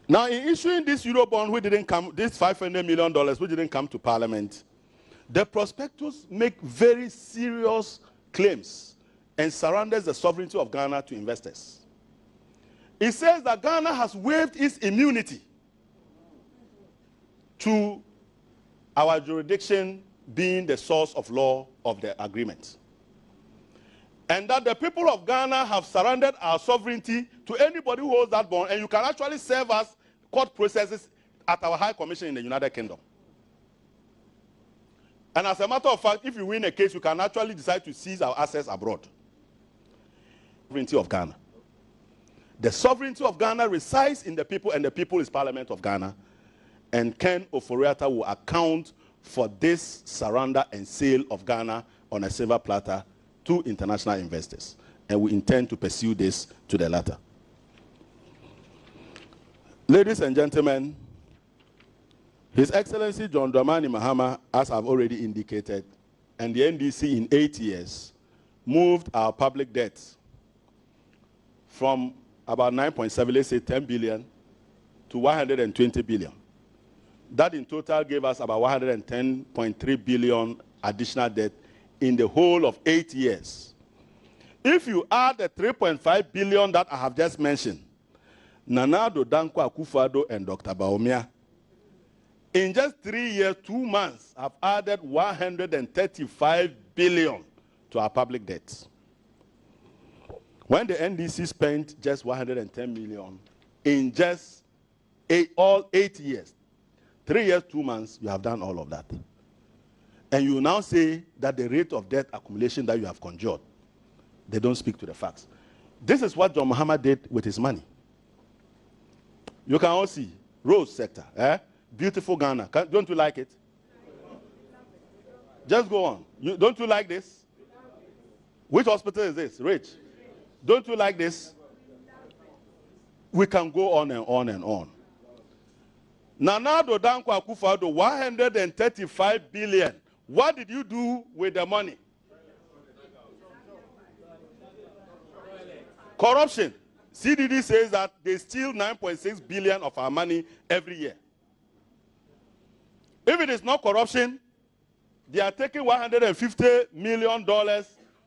Now, in issuing this Eurobond, which didn't come, this $500 million, which didn't come to Parliament, the prospectus make very serious claims and surrenders the sovereignty of Ghana to investors. It says that Ghana has waived its immunity to our jurisdiction being the source of law of the agreement. And that the people of Ghana have surrendered our sovereignty to anybody who holds that bond, and you can actually serve us court processes at our High Commission in the United Kingdom. And as a matter of fact, if you win a case, you can actually decide to seize our assets abroad. Sovereignty of Ghana. The sovereignty of Ghana resides in the people, and the people is Parliament of Ghana. And Ken Ofori-Atta will account for this surrender and sale of Ghana on a silver platter to international investors. And we intend to pursue this to the latter. Ladies and gentlemen, His Excellency John Dramani Mahama, as I've already indicated, and the NDC in 8 years moved our public debt from about 9.7, let's say 10 billion, to 120 billion. That in total gave us about 110.3 billion additional debt in the whole of 8 years. If you add the 3.5 billion that I have just mentioned, Nana Addo Dankwa Akufo-Addo and Dr. Bawumia, in just 3 years, 2 months, have added 135 billion to our public debt. When the NDC spent just 110 million in just all 8 years, 3 years, 2 months, you have done all of that. And you now say that the rate of debt accumulation that you have conjured, they don't speak to the facts. This is what John Mahama did with his money. You can all see, road sector, beautiful Ghana. Don't you like it? Just go on. Don't you like this? Which hospital is this? Rich. Don't you like this? We can go on and on and on. Nana Addo Dankwa Akufo-Addo, 135 billion. What did you do with the money? Corruption. CDD says that they steal 9.6 billion of our money every year. If it is not corruption, they are taking $150 million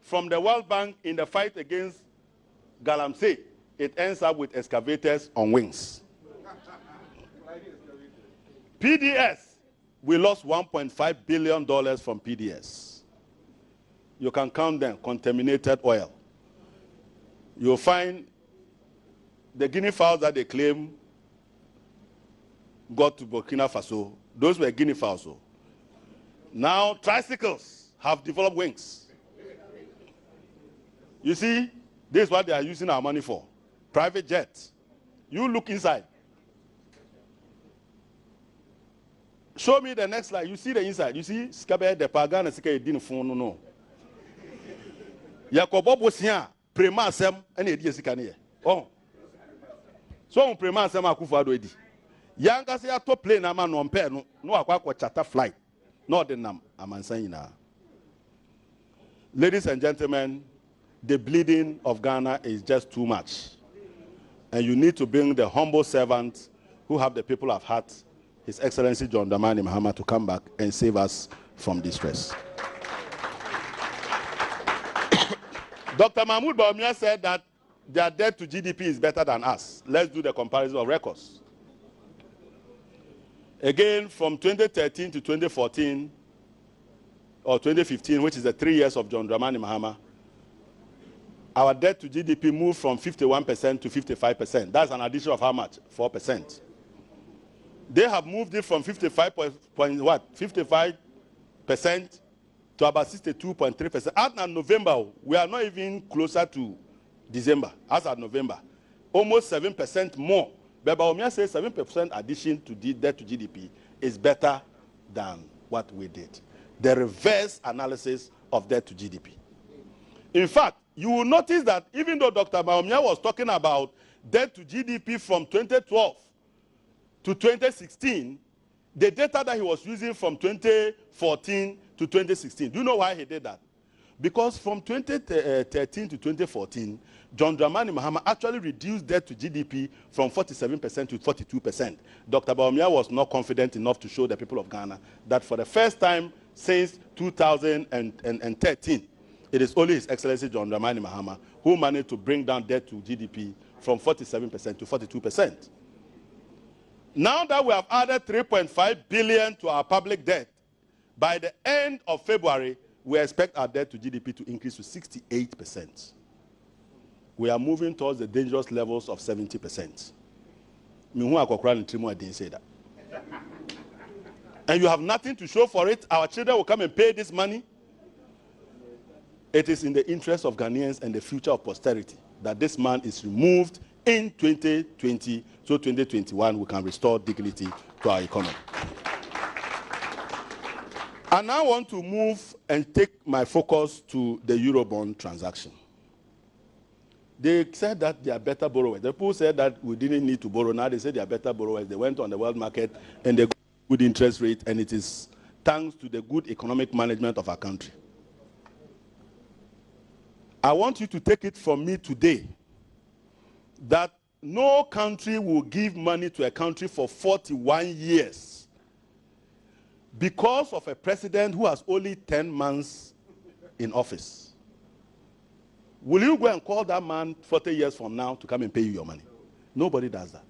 from the World Bank in the fight against Galamsey, it ends up with excavators on wings. PDS, we lost $1.5 billion from PDS. You can count them, contaminated oil. You'll find the guinea fowls that they claim got to Burkina Faso. Those were guinea fowls. Now tricycles have developed wings. You see, this is what they are using our money for. Private jets. You look inside. Show me the next slide. You see the inside. You see, Skabe de Pagana Sika didn't phone no. Yakobo Bosia, Prema Sem, and Ediasikania. Oh. So Prema Sem Akufo-Addo edi. Yanga say to plane na man on pair no akwa charter flight. Not the nam amansayina. Ladies and gentlemen, the bleeding of Ghana is just too much. And you need to bring the humble servants who have the people of heart, His Excellency John Dramani Mahama, to come back and save us from distress. Dr. Mahmoud Bawumia said that their debt to GDP is better than us. Let's do the comparison of records. Again, from 2013 to 2014, or 2015, which is the 3 years of John Dramani Mahama, our debt to GDP moved from 51% to 55%. That's an addition of how much? 4%. They have moved it from 55% to about 62.3%. As of November, we are not even closer to December. As of November, almost 7% more. But Bawumia says 7% addition to debt to GDP is better than what we did. The reverse analysis of debt to GDP. In fact, you will notice that even though Dr. Bawumia was talking about debt to GDP from 2012 to 2016, the data that he was using from 2014 to 2016, do you know why he did that? Because from 2013 to 2014, John Dramani Mahama actually reduced debt to GDP from 47% to 42%. Dr. Bawumia was not confident enough to show the people of Ghana that for the first time since 2013, it is only His Excellency John Dramani Mahama who managed to bring down debt to GDP from 47% to 42%. Now that we have added 3.5 billion to our public debt, by the end of February, we expect our debt to GDP to increase to 68%. We are moving towards the dangerous levels of 70%. I didn't say that. And you have nothing to show for it. Our children will come and pay this money. It is in the interest of Ghanaians and the future of posterity that this man is removed in 2020, so 2021 we can restore dignity to our economy. I now want to move and take my focus to the Eurobond transaction. They said that they are better borrowers. The people said that we didn't need to borrow. Now they said they are better borrowers. They went on the world market and they got good interest rate, and it is thanks to the good economic management of our country. I want you to take it from me today that no country will give money to a country for 41 years because of a president who has only 10 months in office. Will you go and call that man 40 years from now to come and pay you your money? Nobody does that.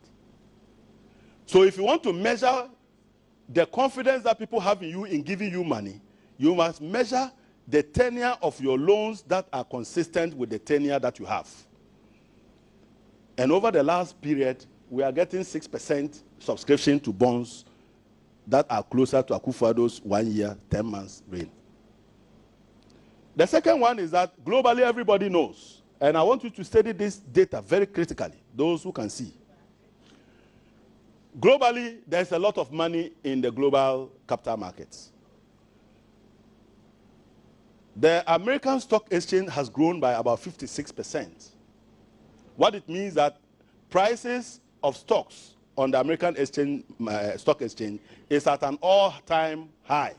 So if you want to measure the confidence that people have in you in giving you money, you must measure the tenure of your loans that are consistent with the tenure that you have. And over the last period, we are getting 6% subscription to bonds that are closer to Akufo-Addo's 1 year, 10 months reign. The second one is that globally everybody knows, and I want you to study this data very critically, those who can see. Globally, there's a lot of money in the global capital markets. The American stock exchange has grown by about 56%. What it means that prices of stocks on the American exchange, stock exchange is at an all-time high.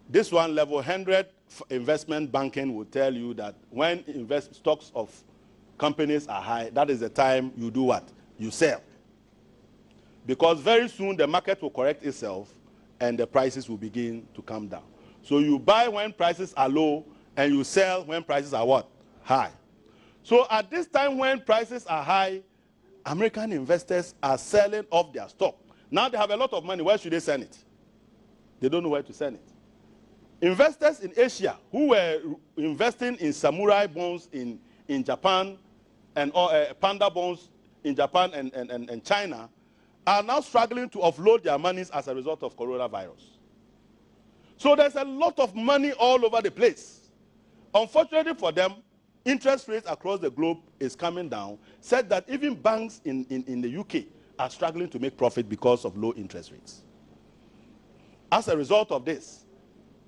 This one, level 100 investment banking will tell you that when stocks of companies are high, that is the time you do what? You sell. Because very soon the market will correct itself and the prices will begin to come down. So you buy when prices are low and you sell when prices are what? High. So at this time when prices are high, American investors are selling off their stock. Now they have a lot of money. Where should they send it? They don't know where to send it. Investors in Asia who were investing in samurai bonds in Japan and panda bonds in Japan and China are now struggling to offload their monies as a result of coronavirus. So there's a lot of money all over the place. Unfortunately for them, interest rates across the globe is coming down, said that even banks in the UK are struggling to make profit because of low interest rates. As a result of this,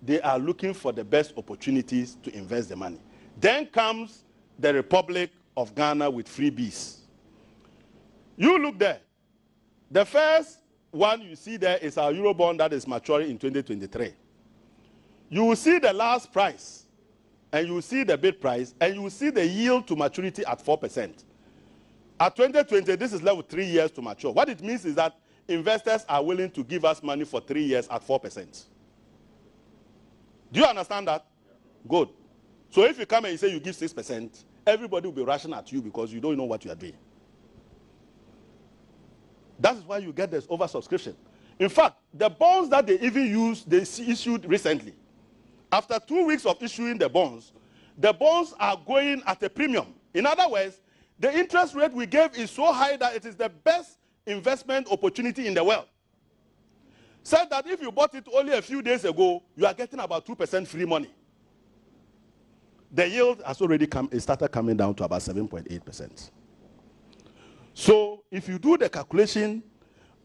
they are looking for the best opportunities to invest the money. Then comes the Republic of Ghana with freebies. You look there. The first one you see there is our Eurobond that is maturing in 2023. You will see the last price, and you will see the bid price, and you will see the yield to maturity at 4%. At 2020, this is level 3 years to mature. What it means is that investors are willing to give us money for 3 years at 4%. Do you understand that? Good. So if you come and you say you give 6%, everybody will be rushing at you because you don't know what you are doing. That is why you get this oversubscription. In fact, the bonds that they even used, they issued recently. After 2 weeks of issuing the bonds are going at a premium. In other words, the interest rate we gave is so high that it is the best investment opportunity in the world. Said that if you bought it only a few days ago, you are getting about 2% free money. The yield has already started coming down to about 7.8%. So if you do the calculation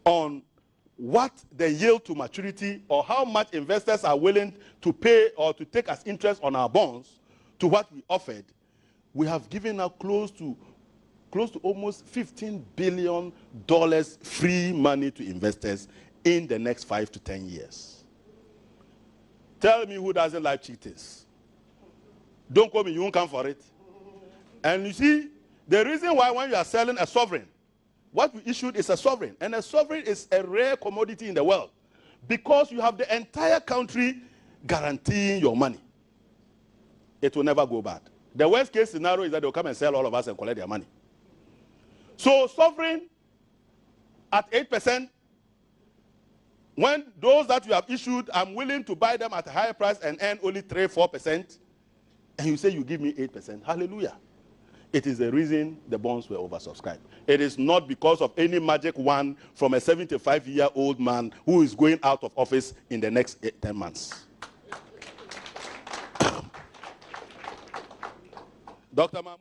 on what the yield to maturity or how much investors are willing to pay or to take as interest on our bonds to what we offered, we have given out close to almost $15 billion free money to investors in the next 5 to 10 years. Tell me who doesn't like cheaters. Don't call me, you won't come for it. And you see, the reason why when you are selling a sovereign, what we issued is a sovereign. And a sovereign is a rare commodity in the world because you have the entire country guaranteeing your money. It will never go bad. The worst case scenario is that they'll come and sell all of us and collect their money. So sovereign at 8%, when those that you have issued, I'm willing to buy them at a higher price and earn only 3-4%, and you say you give me 8%, hallelujah. It is the reason the bonds were oversubscribed. It is not because of any magic wand from a 75-year-old man who is going out of office in the next 10 months. Dr. Mahmoud.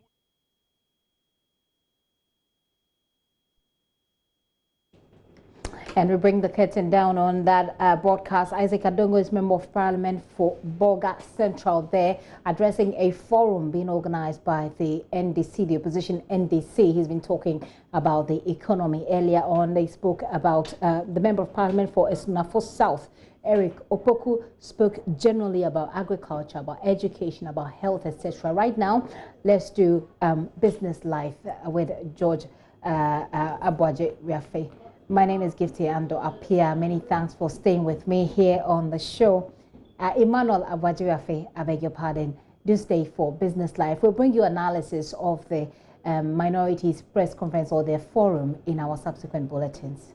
And we bring the curtain down on that broadcast. Isaac Adongo is Member of Parliament for Bolga Central there, addressing a forum being organized by the NDC, the opposition NDC. He's been talking about the economy. Earlier on, they spoke about the Member of Parliament for sTenure South, Eric Opoku, spoke generally about agriculture, about education, about health, etc. Right now, let's do business life with George Abwaje-Wiafe. My name is Gifty-Ando Apia. Many thanks for staying with me here on the show. Emmanuel Abwaje-Wiafe, I beg your pardon, do stay for Business Life. We'll bring you analysis of the minorities press conference or their forum in our subsequent bulletins.